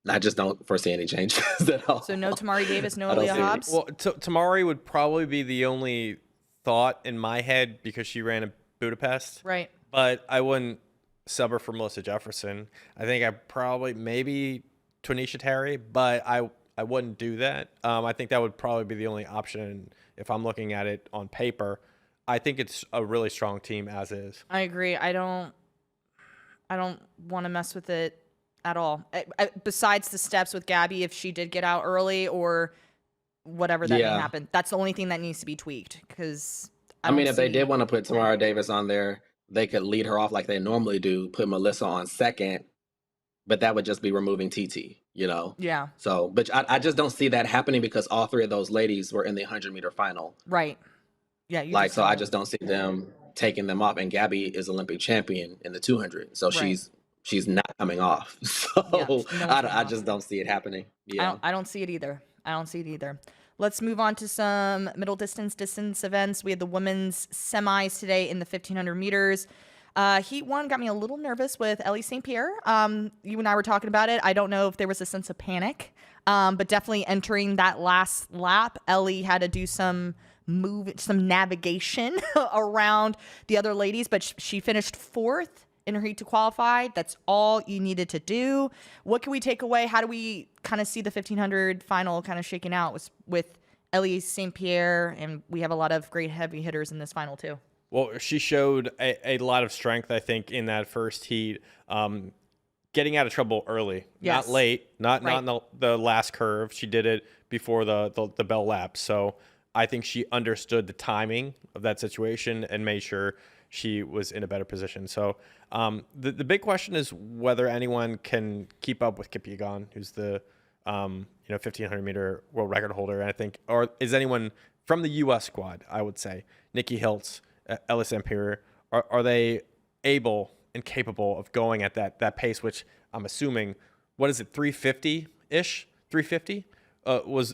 I just don't foresee any changes at all.
So no Tamari Davis, no Aaliyah Hobbs?
Well, Tamari would probably be the only thought in my head because she ran in Budapest.
Right.
But I wouldn't sub her for Melissa Jefferson. I think I probably maybe Tanisha Terry, but I wouldn't do that. I think that would probably be the only option if I'm looking at it on paper. I think it's a really strong team as is.
I agree. I don't want to mess with it at all. Besides the steps with Gabby, if she did get out early or whatever that may happen, that's the only thing that needs to be tweaked. Because
I mean, if they did want to put Tamara Davis on there, they could lead her off like they normally do, put Melissa on second, but that would just be removing TT, you know?
Yeah.
So, but I just don't see that happening because all three of those ladies were in the 100-meter final.
Right. Yeah.
I just don't see them taking them off. And Gabby is Olympic champion in the 200, so she's not coming off. So I just don't see it happening. Yeah.
I don't see it either. Let's move on to some middle distance events. We had the women's semis today in the 1500 meters. Heat 1 got me a little nervous with Ellie St. Pierre. You and I were talking about it. I don't know if there was a sense of panic, but definitely entering that last lap, Ellie had to do some navigation around the other ladies, but she finished 4th in her heat to qualify. That's all you needed to do. What can we take away? How do we kind of see the 1500 final kind of shaking out with Ellie St. Pierre? And we have a lot of great heavy hitters in this final too.
Well, she showed a lot of strength, I think, in that first heat. Getting out of trouble early, not late, not in the last curve. She did it before the bell lap. So I think she understood the timing of that situation and made sure she was in a better position. So the big question is whether anyone can keep up with Kip Yegon, who's the 1500 meter world record holder. And I think, or is anyone from the U.S. squad, I would say, Nikki Hiltz, Ellis Ampere, are they able and capable of going at that pace, which I'm assuming, what is it, 350-ish? 350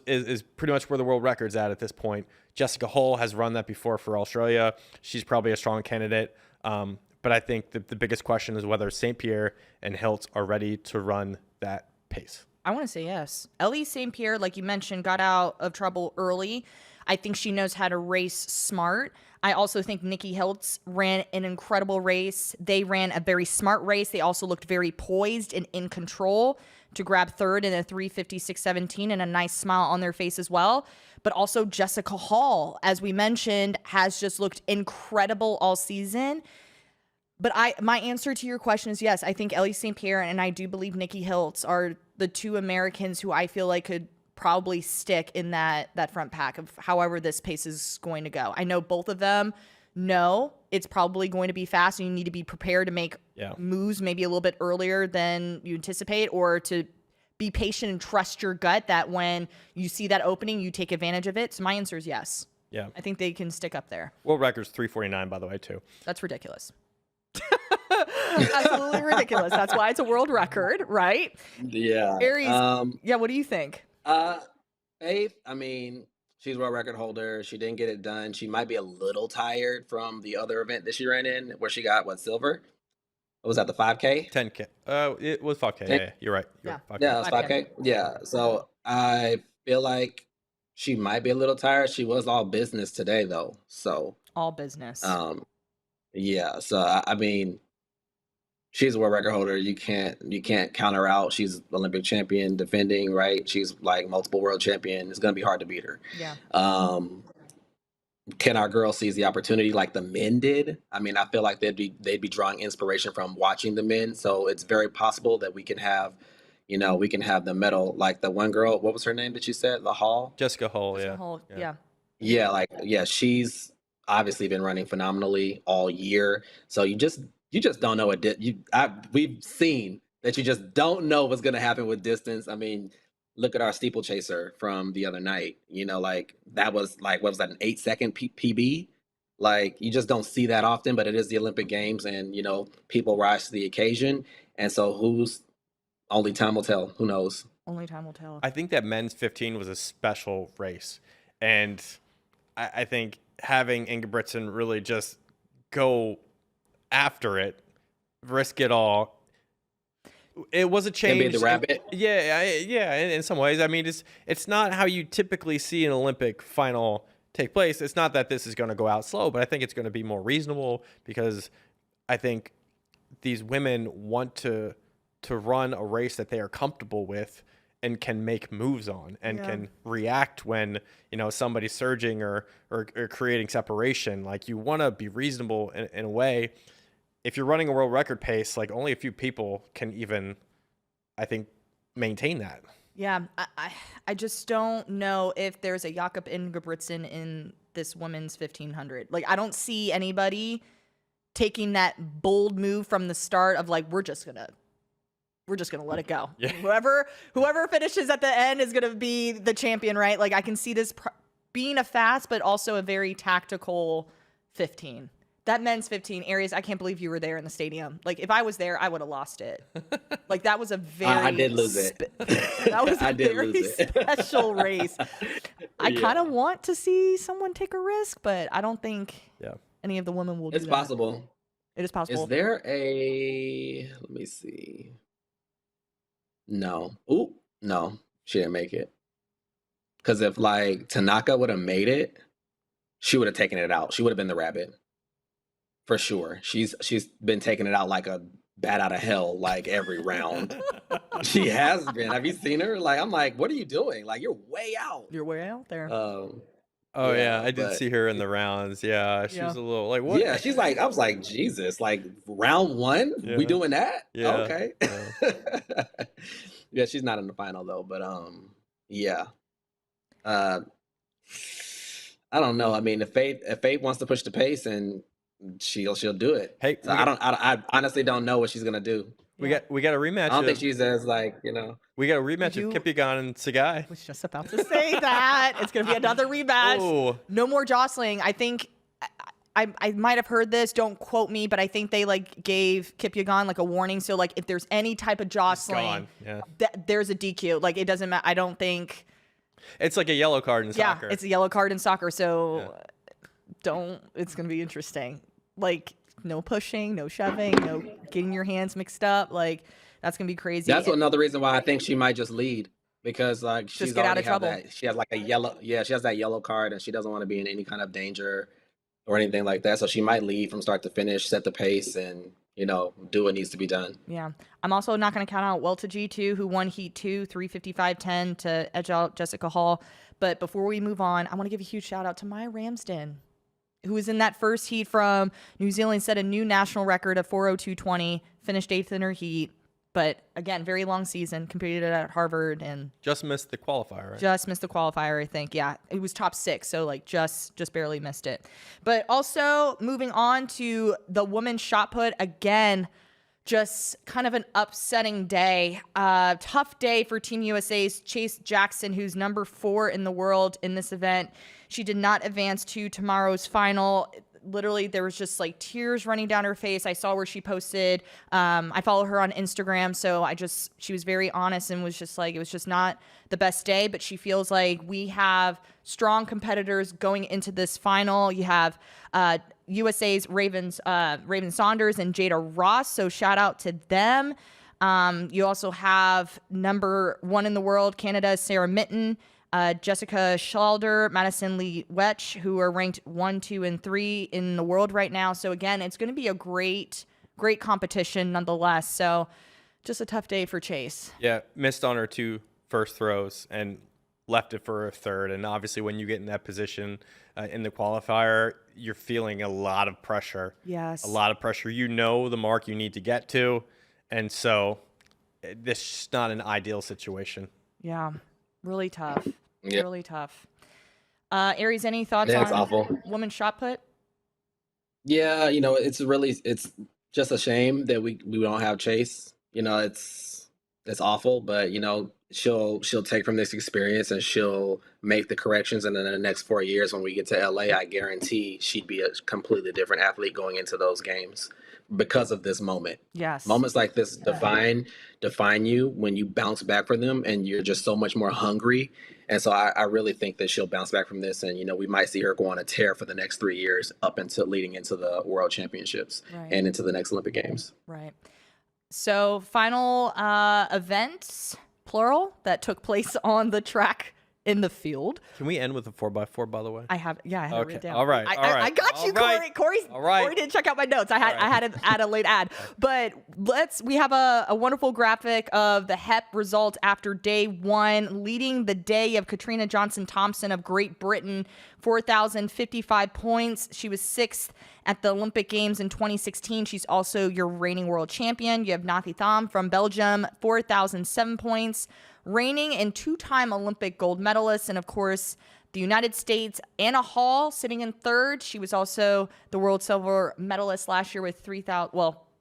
is pretty much where the world record's at this point. Jessica Hull has run that before for Australia. She's probably a strong candidate. But I think the biggest question is whether St. Pierre and Hiltz are ready to run that pace.
I want to say yes. Ellie St. Pierre, like you mentioned, got out of trouble early. I think she knows how to race smart. I also think Nikki Hiltz ran an incredible race. They ran a very smart race. They also looked very poised and in control to grab third in a 3:56.17 and a nice smile on their face as well. But also Jessica Hall, as we mentioned, has just looked incredible all season. But my answer to your question is yes. I think Ellie St. Pierre and I do believe Nikki Hiltz are the two Americans who I feel like could probably stick in that front pack of however this pace is going to go. I know both of them know it's probably going to be fast and you need to be prepared to make moves maybe a little bit earlier than you anticipate, or to be patient and trust your gut that when you see that opening, you take advantage of it. So my answer is yes.
Yeah.
I think they can stick up there.
World record's 349, by the way, too.
That's ridiculous. Absolutely ridiculous. That's why it's a world record, right?
Yeah.
Aries, what do you think?
Faith, I mean, she's world record holder. She didn't get it done. She might be a little tired from the other event that she ran in where she got, silver? What was that, the 5K?
10K. It was 5K. Yeah, you're right.
Yeah,
5K.
Yeah, it was 5K. Yeah, so I feel like she might be a little tired. She was all business today, though. So
all business.
Yeah, so I mean, she's a world record holder. You can't count her out. She's Olympic champion, defending, right? She's like multiple world champion. It's gonna be hard to beat her.
Yeah.
Can our girl seize the opportunity like the men did? I mean, I feel like they'd be drawing inspiration from watching the men. So it's very possible that we can have the medal like the one girl. What was her name that you said? The Hall?
Jessica Hull.
Jessica Hull, yeah.
Yeah, she's obviously been running phenomenally all year. So you just don't know we've seen that you just don't know what's going to happen with distance. I mean, look at our steeplechaser from the other night. That was what was that, an 8-second PB? You just don't see that often, but it is the Olympic Games and, people rise to the occasion. And so only time will tell. Who knows?
Only time will tell.
I think that men's 15 was a special race. And I think having Ingebrigtsen really just go after it, risk it all. It was a change.
And be the rabbit.
Yeah. In some ways, I mean, it's not how you typically see an Olympic final take place. It's not that this is going to go out slow, but I think it's going to be more reasonable because I think these women want to to run a race that they are comfortable with and can make moves on and can react when, somebody's surging or creating separation. Like, you want to be reasonable in a way. If you're running a world record pace, like, only a few people can even, I think, maintain that.
Yeah, I just don't know if there's a Jakob Ingebrigtsen in this women's 1500. Like, I don't see anybody taking that bold move from the start of like, we're just gonna let it go.
Yeah.
Whoever finishes at the end is gonna be the champion, right? Like, I can see this being a fast but also a very tactical 15. That men's 15, Aries, I can't believe you were there in the stadium. Like, if I was there, I would have lost it. Like, that was a very...
I did lose it.
That was a very special race. I kind of want to see someone take a risk, but I don't think any of the women will do that.
It's possible.
It is possible.
Is there a... Let me see. No. Ooh, no. She didn't make it. Because if, like, Tanaka would have made it, she would have taken it out. She would have been the rabbit. For sure. She's been taking it out like a bat out of hell, like, every round. She has been. Have you seen her? Like, I'm like, what are you doing? Like, you're way out.
You're way out there.
I did see her in the rounds. Yeah, she was a little like, what?
Yeah, she's like, I was like, Jesus, like, round one?
Yeah.
We doing that?
Yeah.
Okay.
Yeah.
Yeah, she's not in the final though, but yeah. I don't know. I mean, if Faith wants to push the pace, and she'll do it.
Hey,
so I honestly don't know what she's gonna do.
We got a rematch.
I don't think she's as like,
We got a rematch of Kipyegon and Sagai.
I was just about to say that. It's going to be another rematch.
Oh.
No more jostling. I think I might have heard this. Don't quote me, but I think they like gave Kipyegon like a warning. So like if there's any type of jostling, there's a DQ. Like it doesn't matter. I don't think.
It's like a yellow card in soccer.
Yeah, it's a yellow card in soccer. So it's going to be interesting. Like no pushing, no shoving, no getting your hands mixed up. Like that's going to be crazy.
That's another reason why I think she might just lead. Because like she's
get out of trouble.
She has like she has that yellow card, and she doesn't want to be in any kind of danger or anything like that. So she might lead from start to finish, set the pace, and do what needs to be done. Yeah.
I'm also not going to count out Welta G2, who won Heat 2, 3:55.10 to edge out Jessica Hall. But before we move on, I want to give a huge shout out to Maya Ramsden, who was in that first heat from New Zealand, set a new national record of 4:02.20, finished 8th in her heat. But again, very long season, competed at Harvard and
just missed the qualifier, right?
Just missed the qualifier, I think. Yeah, it was top 6, so like just barely missed it. But also moving on to the women's shot put, again, just kind of an upsetting day. Tough day for Team USA's Chase Jackson, who's number 4 in the world in this event. She did not advance to tomorrow's final. Literally, there was just like tears running down her face. I saw where she posted. I follow her on Instagram, so she was very honest and was just like, it was just not the best day, but she feels like we have strong competitors going into this final. You have USA's Raven Saunders and Jada Ross, so shout out to them. You also have number 1 in the world, Canada's Sarah Mitten, Jessica Schalder, Madison Lee Wetch, who are ranked 1, 2, and 3 in the world right now. So again, it's going to be a great competition nonetheless. So just a tough day for Chase.
Yeah, missed on her 2 first throws and left it for a third. And obviously when you get in that position in the qualifier, you're feeling a lot of pressure.
Yes.
A lot of pressure. You know the mark you need to get to. And so this is not an ideal situation.
Yeah. Really tough.
Yep.
Really tough. Aries, any thoughts
That's
on
awful.
women's shot put?
Yeah, it's just a shame that we don't have Chase. It's awful, but she'll take from this experience and she'll make the corrections, and then in the next 4 years when we get to LA, I guarantee she'd be a completely different athlete going into those games because of this moment.
Yes.
Moments like this define you when you bounce back from them, and you're just so much more hungry. And so I really think that she'll bounce back from this, and we might see her go on a tear for the next 3 years up until leading into the World Championships and into the next Olympic Games.
Right. So final events, plural, that took place on the track in the field.
Can we end with a 4x4, by the way?
I have it written down.
All right.
I got you, Corey. Corey didn't check out my notes. I had to add a late ad. But we have a wonderful graphic of the Hep result after day one, leading the day of Katrina Johnson-Thompson of Great Britain, 4,055 points. She was 6th at the Olympic Games in 2016. She's also your reigning world champion. You have Nathi Tham from Belgium, 4,007 points, reigning and 2-time Olympic gold medalist. And of course, the United States, Anna Hall sitting in 3rd. She was also the world silver medalist last year with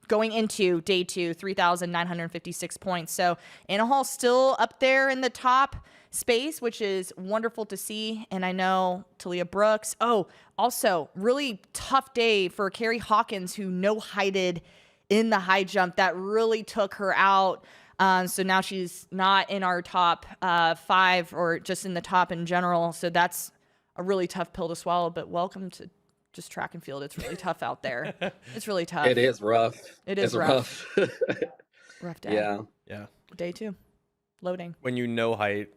going into day 2, 3,956 points. So Anna Hall's still up there in the top space, which is wonderful to see. And I know Talia Brooks. Oh, also really tough day for Carrie Hawkins, who no-heighted in the high jump. That really took her out. So now she's not in our top 5 or just in the top in general. So that's a really tough pill to swallow. But welcome to just track and field. It's really tough out there. It's really tough.
It is rough.
It's rough. Rough day.
Yeah.
Day 2. Loading.
When you know height,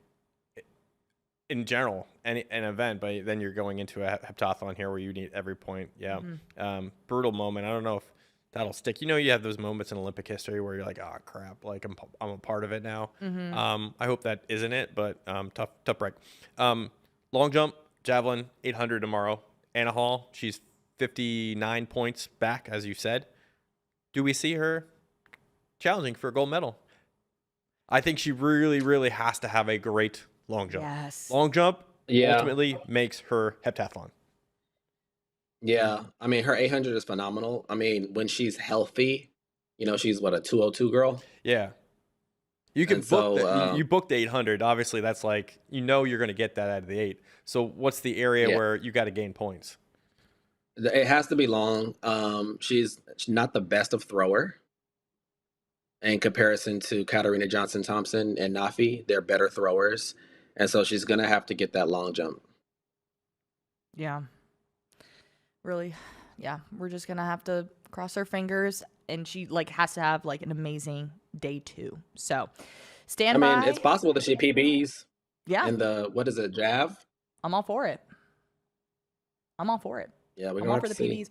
in general, an event, but then you're going into a heptathlon here where you need every point. Yeah.
Mm-hmm.
Brutal moment. I don't know if that'll stick. You have those moments in Olympic history where you're like, oh crap, like I'm a part of it now.
Mm-hmm.
I hope that isn't it, but tough break. Long jump, javelin, 800 tomorrow. Anna Hall, she's 59 points back, as you said. Do we see her challenging for a gold medal? I think she really, really has to have a great long jump.
Yes.
Long jump ultimately makes her heptathlon.
Yeah. I mean, her 800 is phenomenal. I mean, when she's healthy, she's a 202 girl.
Yeah. You can you booked the 800. Obviously, that's like, you're going to get that out of the 8. So what's the area where you got to gain points?
It has to be long. She's not the best of thrower in comparison to Katarina Johnson-Thompson and Nafi. They're better throwers. And so she's going to have to get that long jump.
Yeah. Really. Yeah. We're just going to have to cross our fingers. And she has to have an amazing day 2. So stand by.
I mean, it's possible that she PBs.
Yeah.
In the, what is it, Jav?
I'm all for it.
Yeah, we're
I'm all
going
for
to
the
see.
PBs.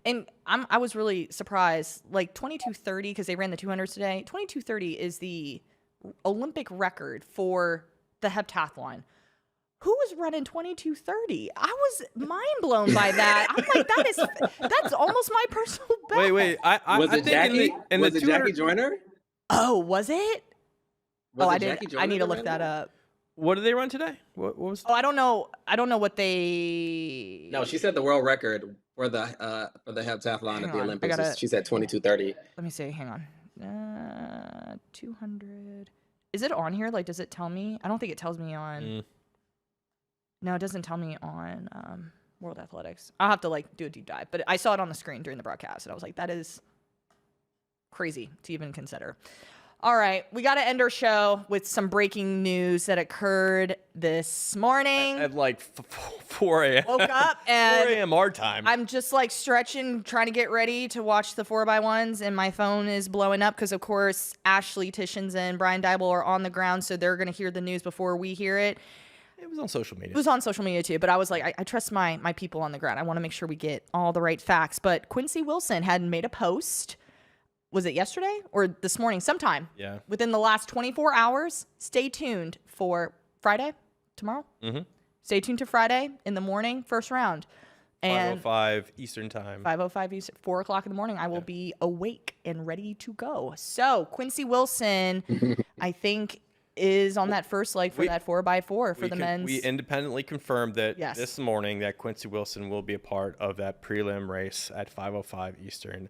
And I was really surprised. 22:30, because they ran the 200s today. 22:30 is the Olympic record for the heptathlon. Who was running 22:30? I was mind blown by that. I'm like, that's almost my personal best.
Wait.
Was it Jackie? Was it Jackie Joyner?
Oh, was it? I didn't.
Jackie
I need to
Joyner
look that up.
What did they run today? What was?
Oh, I don't know. I don't know what they.
No, she said the world record for the heptathlon at the Olympics. She said 22:30.
Let me see. Hang on. 200. Is it on here? Does it tell me? I don't think it tells me on. No, it doesn't tell me on World Athletics. I'll have to do a deep dive. But I saw it on the screen during the broadcast, and I was like, that is crazy to even consider. All right, we got to end our show with some breaking news that occurred this morning.
At 4 a.m.
Woke up and
4 a.m. our time.
I'm just stretching, trying to get ready to watch the 4x1s, and my phone is blowing up because, of course, Ashley Tishins and Brian Dybel are on the ground, so they're going to hear the news before we hear it.
It was on social media.
It was on social media too, but I was like, I trust my people on the ground. I want to make sure we get all the right facts. But Quincy Wilson had made a post. Was it yesterday or this morning? Sometime.
Yeah.
Within the last 24 hours. Stay tuned for Friday, tomorrow.
Mm-hmm.
Stay tuned to Friday in the morning, first round. And
5:05 Eastern time.
5:05 Eastern, 4 o'clock in the morning. I will be awake and ready to go. So Quincy Wilson, I think, is on that first leg for that 4x4 for the men's.
We independently confirmed that this morning that Quincy Wilson will be a part of that prelim race at 5:05 Eastern.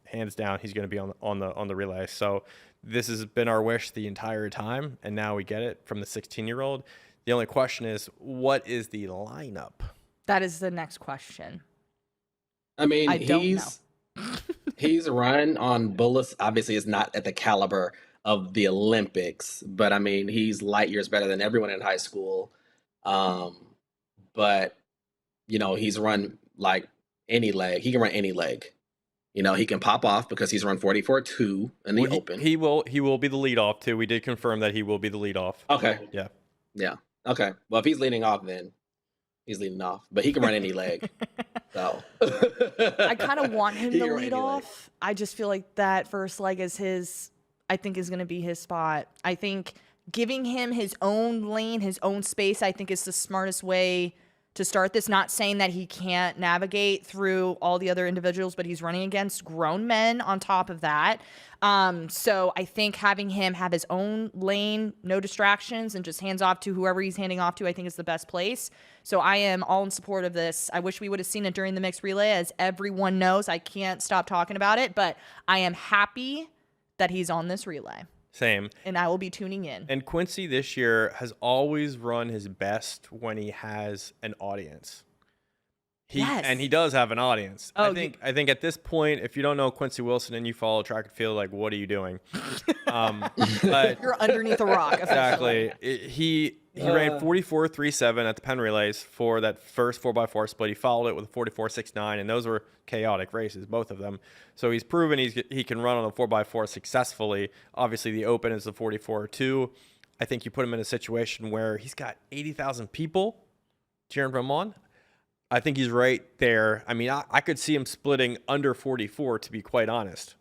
Hands down, he's going to be on the relay. So this has been our wish the entire time, and now we get it from the 16-year-old. The only question is, what is the lineup?
That is the next question.
I mean,
he's
run on bullets. Obviously, is not at the caliber of the Olympics, but I mean, he's light years better than everyone in high school. But he's run any leg. He can run any leg. He can pop off because he's run 44.2 in the open.
He will be the leadoff too. We did confirm that he will be the leadoff.
Okay.
Yeah.
Yeah. Okay. Well, if he's leading off, then he's leading off. But he can run any leg. So
I kind of want him
He
to
can run
lead
any leg.
off. I just feel like that first leg is I think is going to be his spot. I think giving him his own lane, his own space, I think is the smartest way to start this. Not saying that he can't navigate through all the other individuals, but he's running against grown men on top of that. So I think having him have his own lane, no distractions, and just hands off to whoever he's handing off to, I think is the best place. So I am all in support of this. I wish we would have seen it during the mixed relay. As everyone knows, I can't stop talking about it, but I am happy that he's on this relay.
Same.
And I will be tuning in.
And Quincy this year has always run his best when he has an audience. And he does have an audience.
Oh,
I think at this point, if you don't know Quincy Wilson and you follow track and field, like, what are you doing? But
You're underneath a rock.
exactly. He ran 44.37 at the Penn Relays for that first 4x4 split. He followed it with a 44.69, and those were chaotic races, both of them. So he's proven he can run on a 4x4 successfully. Obviously, the Open is the 44.2. I think you put him in a situation where he's got 80,000 people cheering for him on. I think he's right there. I mean, I could see him splitting under 44, to be quite honest.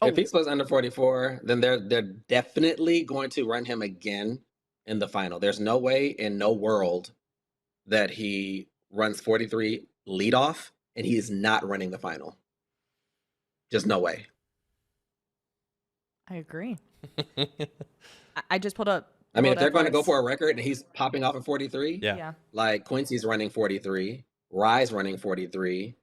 If he splits under 44, then they're definitely going to run him again in the final. There's no way in no world that he runs 43 leadoff and he is not running the final. Just no way.
I agree. I just pulled up.
I mean, if they're going to go for a record and he's popping off at 43,
Yeah.
like Quincy's running 43, Rye's running 43.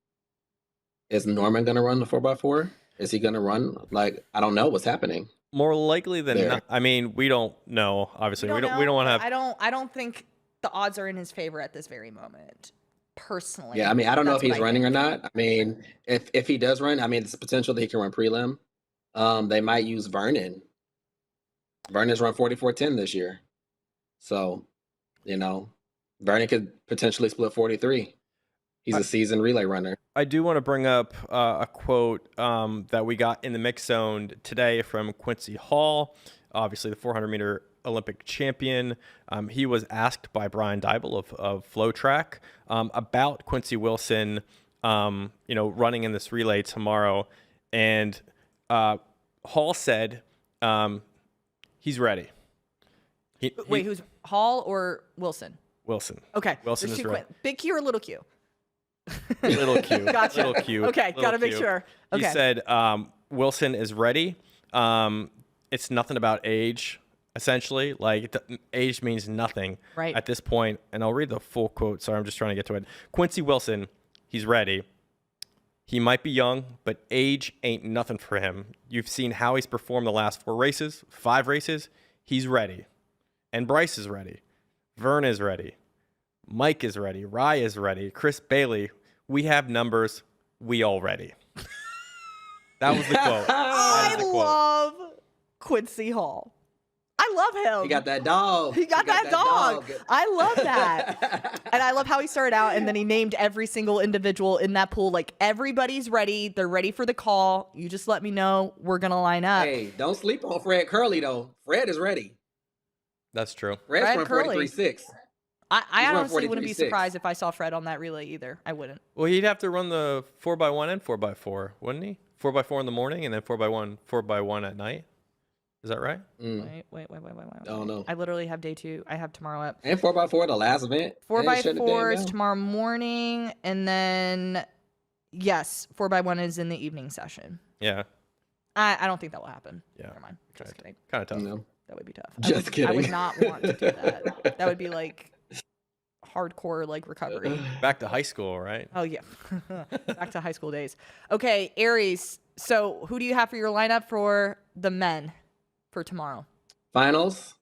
Is Norman going to run the 4x4? Is he going to run? Like, I don't know what's happening.
More likely than not. I mean, we don't know. Obviously, we don't want to have.
I don't think the odds are in his favor at this very moment. Personally.
Yeah, I mean, I don't know if
That's
he's
what I
running or
think.
not. I mean, if he does run, I mean, it's potential that he can run prelim. They might use Vernon. Vernon's run 44.10 this year. So, Vernon could potentially split 43. He's a seasoned relay runner.
I do want to bring up a quote that we got in the mix zone today from Quincy Hall, obviously the 400-meter Olympic champion. He was asked by Brian Dybel of FloTrack about Quincy Wilson, running in this relay tomorrow. And Hall said he's ready.
Wait, who's Hall or Wilson?
Wilson.
Okay.
Wilson
There's
is
two
ready.
Big Q or little Q?
Little Q.
Gotcha.
Little Q.
Okay,
Little
gotta make
Q.
sure. Okay.
He said Wilson is ready. It's nothing about age, essentially. Like, age means nothing
Right.
at this point. And I'll read the full quote. Sorry, I'm just trying to get to it. Quincy Wilson, he's ready. He might be young, but age ain't nothing for him. You've seen how he's performed the last 5 races. He's ready. And Bryce is ready. Vern is ready. Mike is ready. Rye is ready. Chris Bailey. We have numbers. We all ready. That was the quote.
I love Quincy Hall. I love him.
He got that dog.
He got that dog. I love that. And I love how he started out and then he named every single individual in that pool. Like, everybody's ready. They're ready for the call. You just let me know. We're going to line up.
Hey, don't sleep on Fred Curley, though. Fred is ready.
That's true.
Fred's
Fred
run
Curley.
43.6.
I
run
honestly wouldn't be
43.6.
surprised if I saw Fred on that relay either. I wouldn't.
Well, he'd have to run the 4x1 and 4x4, wouldn't he? 4x4 in the morning and then 4x1 at night. Is that right?
Wait.
I don't know.
I literally have day 2. I have tomorrow up.
And 4x4, the last event.
4x4 is tomorrow morning. And then, yes, 4x1 is in the evening session.
Yeah.
I don't think that will happen.
Yeah.
Never mind. Just kidding.
Kind of tough.
No.
That would be tough.
Just
I would
kidding.
not want to do that. That would be like hardcore like recovery.
Back to high school, right?
Oh yeah. Back to high school days. Okay, Aries. So who do you have for your lineup for the men for tomorrow?
Finals.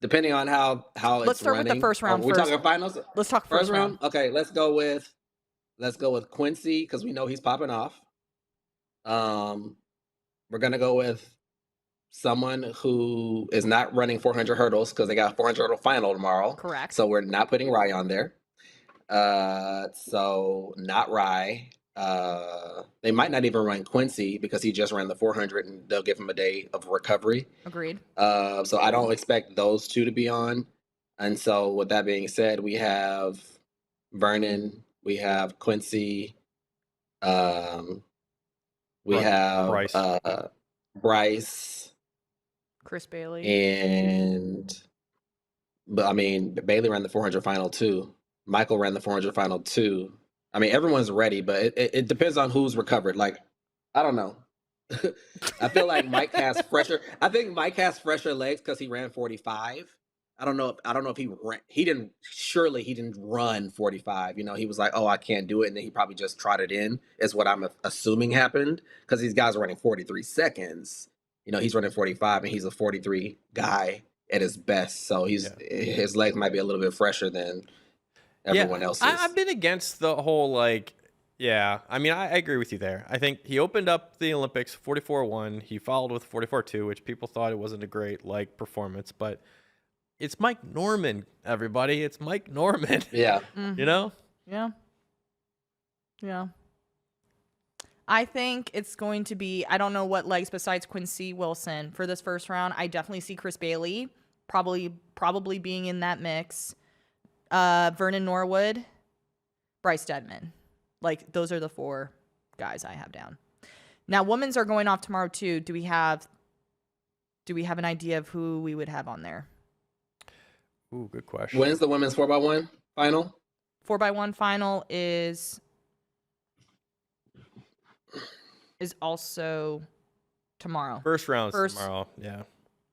Depending on how
Let's
it's
start
running.
with the first round
We're
first.
talking finals.
Let's talk
First round. Okay, let's go with Quincy because we know he's popping off. We're gonna go with someone who is not running 400 hurdles because they got a 400 hurdle final tomorrow.
Correct.
So we're not putting Rye on there. So not Rye. They might not even run Quincy because he just ran the 400 and they'll give him a day of recovery.
Agreed.
So I don't expect those two to be on. And so with that being said, we have Vernon, we have Quincy, we have
Bryce.
Bryce,
Chris Bailey.
but I mean, Bailey ran the 400 final too. Michael ran the 400 final too. I mean, everyone's ready, but it depends on who's recovered. Like, I don't know. I feel like Mike has fresher. I think Mike has fresher legs because he ran 45. I don't know if he ran. He didn't. Surely he didn't run 45. You know, he was like, "Oh, I can't do it," and then he probably just trotted in. Is what I'm assuming happened because these guys are running 43 seconds. You know, he's running 45, and he's a 43 guy at his best. So his legs might be a little bit fresher than everyone else's.
I've been against the whole like. Yeah, I mean, I agree with you there. I think he opened up the Olympics 44-1. He followed with 44-2, which people thought it wasn't a great like performance, but it's Mike Norman, everybody. It's Mike Norman.
Yeah.
Mm-hmm.
You know?
Yeah. Yeah. I think it's going to be, I don't know what legs besides Quincy Wilson for this first round. I definitely see Chris Bailey probably being in that mix. Vernon Norwood, Bryce Deadman. Like, those are the 4 guys I have down. Now, women's are going off tomorrow too. Do we have an idea of who we would have on there?
Ooh, good question.
When's the women's 4x1 final?
4x1 final is also tomorrow.
First round's tomorrow. Yeah.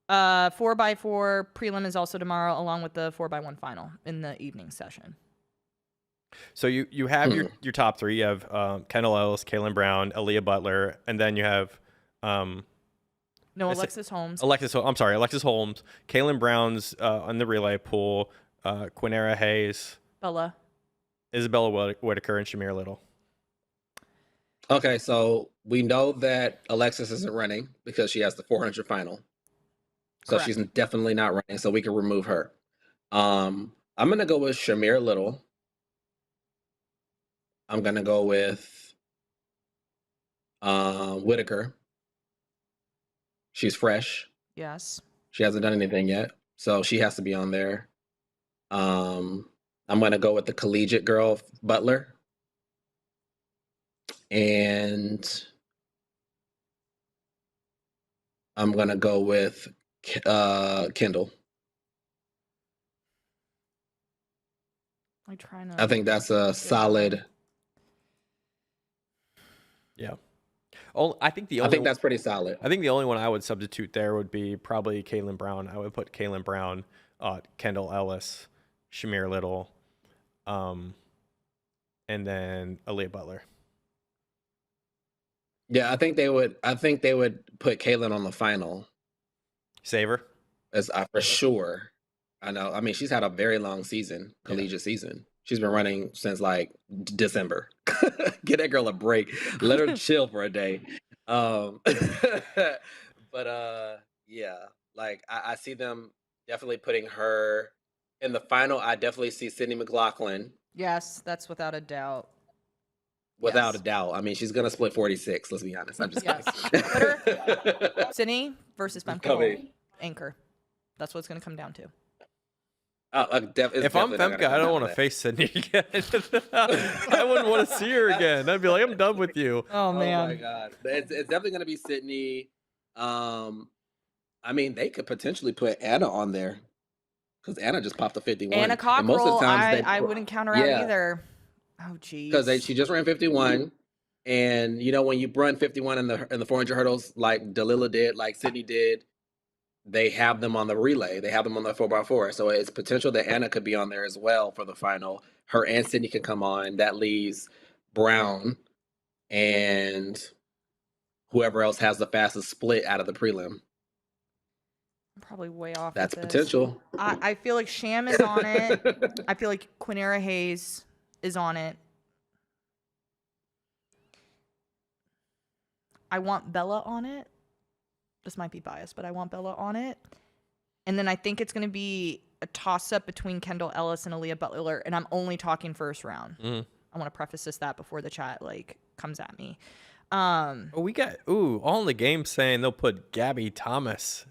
4x4 prelim is also tomorrow, along with the 4x1 final in the evening session.
So you have your top 3. You have Kendall Ellis, Kaylin Brown, Aaliyah Butler, and then you have
Alexis Holmes.
Alexis Holmes, Kaylin Brown's on the relay pool, Quinera Hayes, Isabella Whitaker, and Shamir Little.
Okay, so we know that Alexis isn't running because she has the 400 final. So
Correct.
She's definitely not running, so we can remove her. I'm going to go with Shamir Little. I'm going to go with Whitaker. She's fresh.
Yes.
She hasn't done anything yet, so she has to be on there. I'm going to go with the collegiate girl, Butler. And I'm going to go with Kendall. I think that's a solid.
Yeah. I think that's pretty solid.
I
think the only one I would substitute there would be probably Kaylin Brown. I would put Kaylin Brown, Kendall Ellis, Shamir Little, and then Aaliyah Butler.
Yeah, I think they would put Kaylin on the final.
Save her?
For sure. I know. I mean, she's had a very long season, collegiate season. She's been running since like December. Get that girl a break. Let her chill for a day. But yeah, like I see them definitely putting her in the final. I definitely see Sydney McLaughlin.
Yes, that's without a doubt.
Without a doubt. I mean, she's gonna split 46. Let's be honest. I'm just kidding.
Sydney versus Femke anchor. That's what it's gonna come down to.
If I'm Femke, I don't want to face Sydney again. I wouldn't want to see her again. I'd be like, I'm done with you.
Oh man.
Oh my god. It's definitely going to be Sydney. I mean, they could potentially put Anna on there because Anna just popped a 51.
Anna Cockrell, most of the times I wouldn't count her out either. Oh geez.
Because she just ran 51, and you know when you run 51 in the 400 hurdles like Delilah did, like Sydney did. They have them on the relay. They have them on the 4x4. So it's potential that Anna could be on there as well for the final. Her and Sydney can come on. That leaves Brown and whoever else has the fastest split out of the prelim.
I'm probably way off.
That's potential.
I feel like Sham is on it. I feel like Quinera Hayes is on it. I want Bella on it. This might be biased, but I want Bella on it. And then I think it's going to be a toss-up between Kendall Ellis and Aaliyah Butler, and I'm only talking first round. I want to preface that before the chat comes at me.
We got all in the game saying they'll put Gabby Thomas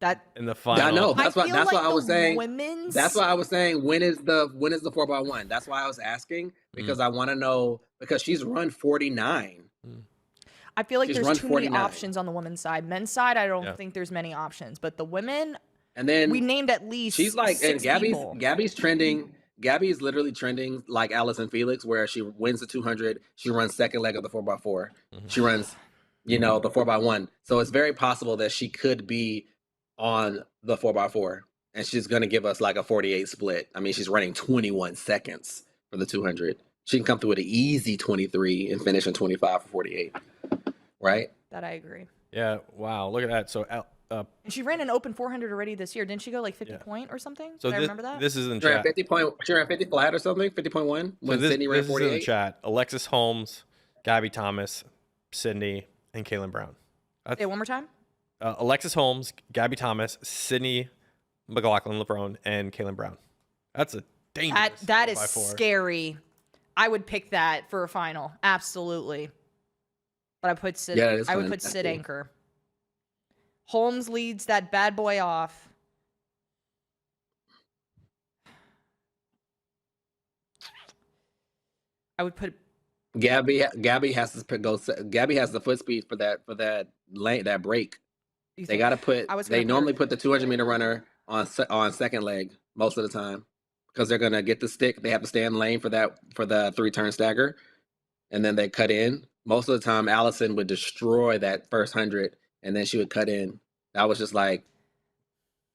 That
in the final.
I know.
I
That's why.
feel
That's
like
why I was saying.
women's.
That's why I was saying. When is the 4x1? That's why I was asking because I want to know because she's run 49.
I feel like
She's
there's
run
too
49.
many options on the women's side. Men's side, I don't think there's many options. But the women,
And then
we named at least
she's like, and
6 people.
Gabby's trending. Gabby's literally trending like Allison Felix, where she wins the 200. She runs second leg of the 4x4. She runs, the 4x1. So it's very possible that she could be on the 4x4, and she's going to give us like a 48 split. I mean, she's running 21 seconds for the 200. She can come through with an easy 23 and finish in 25 for 48. Right?
That I agree.
Yeah. Wow. Look at that. So,
And she ran an open 400 already this year. Didn't she go like 50 point or something?
so
Did I remember that?
this is in
She ran
chat.
50 point. She ran 50 flat or something. 50.1 when Sydney ran
This is in the
48.
chat. Alexis Holmes, Gabby Thomas, Sydney, and Kaylin Brown.
Say it one more time.
Alexis Holmes, Gabby Thomas, Sydney McLaughlin-Levrone, and Kaylin Brown. That's a dangerous.
That is
4x4.
scary. I would pick that for a final. Absolutely. But I put Sid.
Yeah, it is
I would
fun.
put
That's
Sid
cool.
anchor. Holmes leads that bad boy off. I would put
Gabby has to go. Gabby has the foot speed for that lane, that break.
you
They
think-
got to put.
I was
They
gonna put
normally
her-
put the 200-meter runner on second leg most of the time because they're gonna get the stick. They have to stay in lane for the 3-turn stagger, and then they cut in. Most of the time, Allison would destroy that first 100, and then she would cut in. That was just like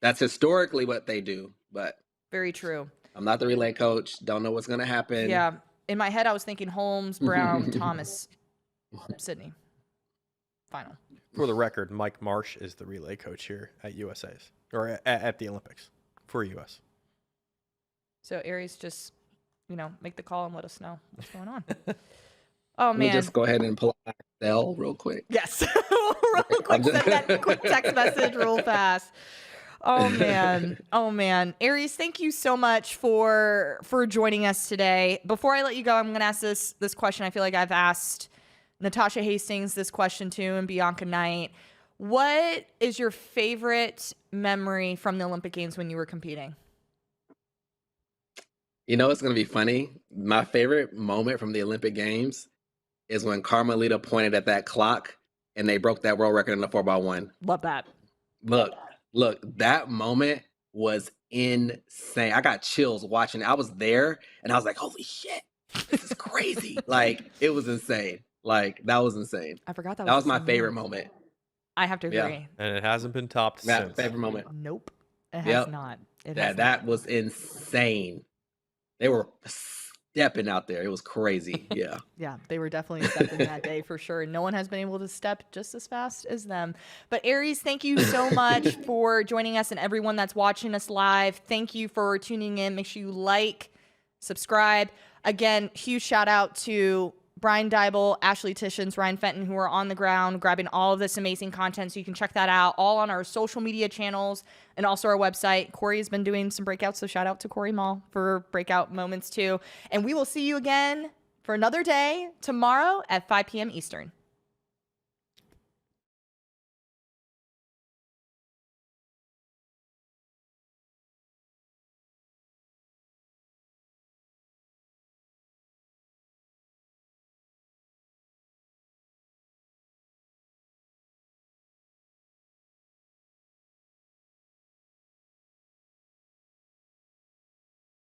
that's historically what they do. But
Very true.
I'm not the relay coach. Don't know what's gonna happen.
Yeah. In my head, I was thinking Holmes, Brown, Thomas, Sydney. Final.
For the record, Mike Marsh is the relay coach here at USA's or at the Olympics for US.
So Aries, just make the call and let us know what's going on. Oh
Let me
man.
just go ahead and pull out Excel real quick.
Yes. Real quick, send that quick text message real fast. Oh man. Oh man. Aries, thank you so much for joining us today. Before I let you go, I'm gonna ask this question. I feel like I've asked Natasha Hastings this question too and Bianca Knight. What is your favorite memory from the Olympic Games when you were competing?
It's going to be funny. My favorite moment from the Olympic Games is when Carmelita pointed at that clock and they broke that world record in the 4x1.
Love that.
Look, that moment was insane. I got chills watching it. I was there and I was like, holy shit, this is crazy. Like, it was insane. Like, that was insane.
I forgot that
That was
the
my
same
favorite
year.
moment.
I have to agree.
Yeah.
And it hasn't been topped
That
since.
favorite moment.
Nope. It has
Yep.
not. It has
That was insane. They were stepping out there. It was crazy. Yeah.
Yeah, they were definitely stepping that day for sure. No one has been able to step just as fast as them. But Aries, thank you so much for joining us and everyone that's watching us live. Thank you for tuning in. Make sure you like, subscribe. Again, huge shout out to Brian Dybel, Ashley Tishins, Ryan Fenton, who are on the ground grabbing all of this amazing content. So you can check that out all on our social media channels and also our website. Corey has been doing some breakouts, so shout out to Corey Mall for breakout moments too. And we will see you again for another day tomorrow at 5 p.m. Eastern.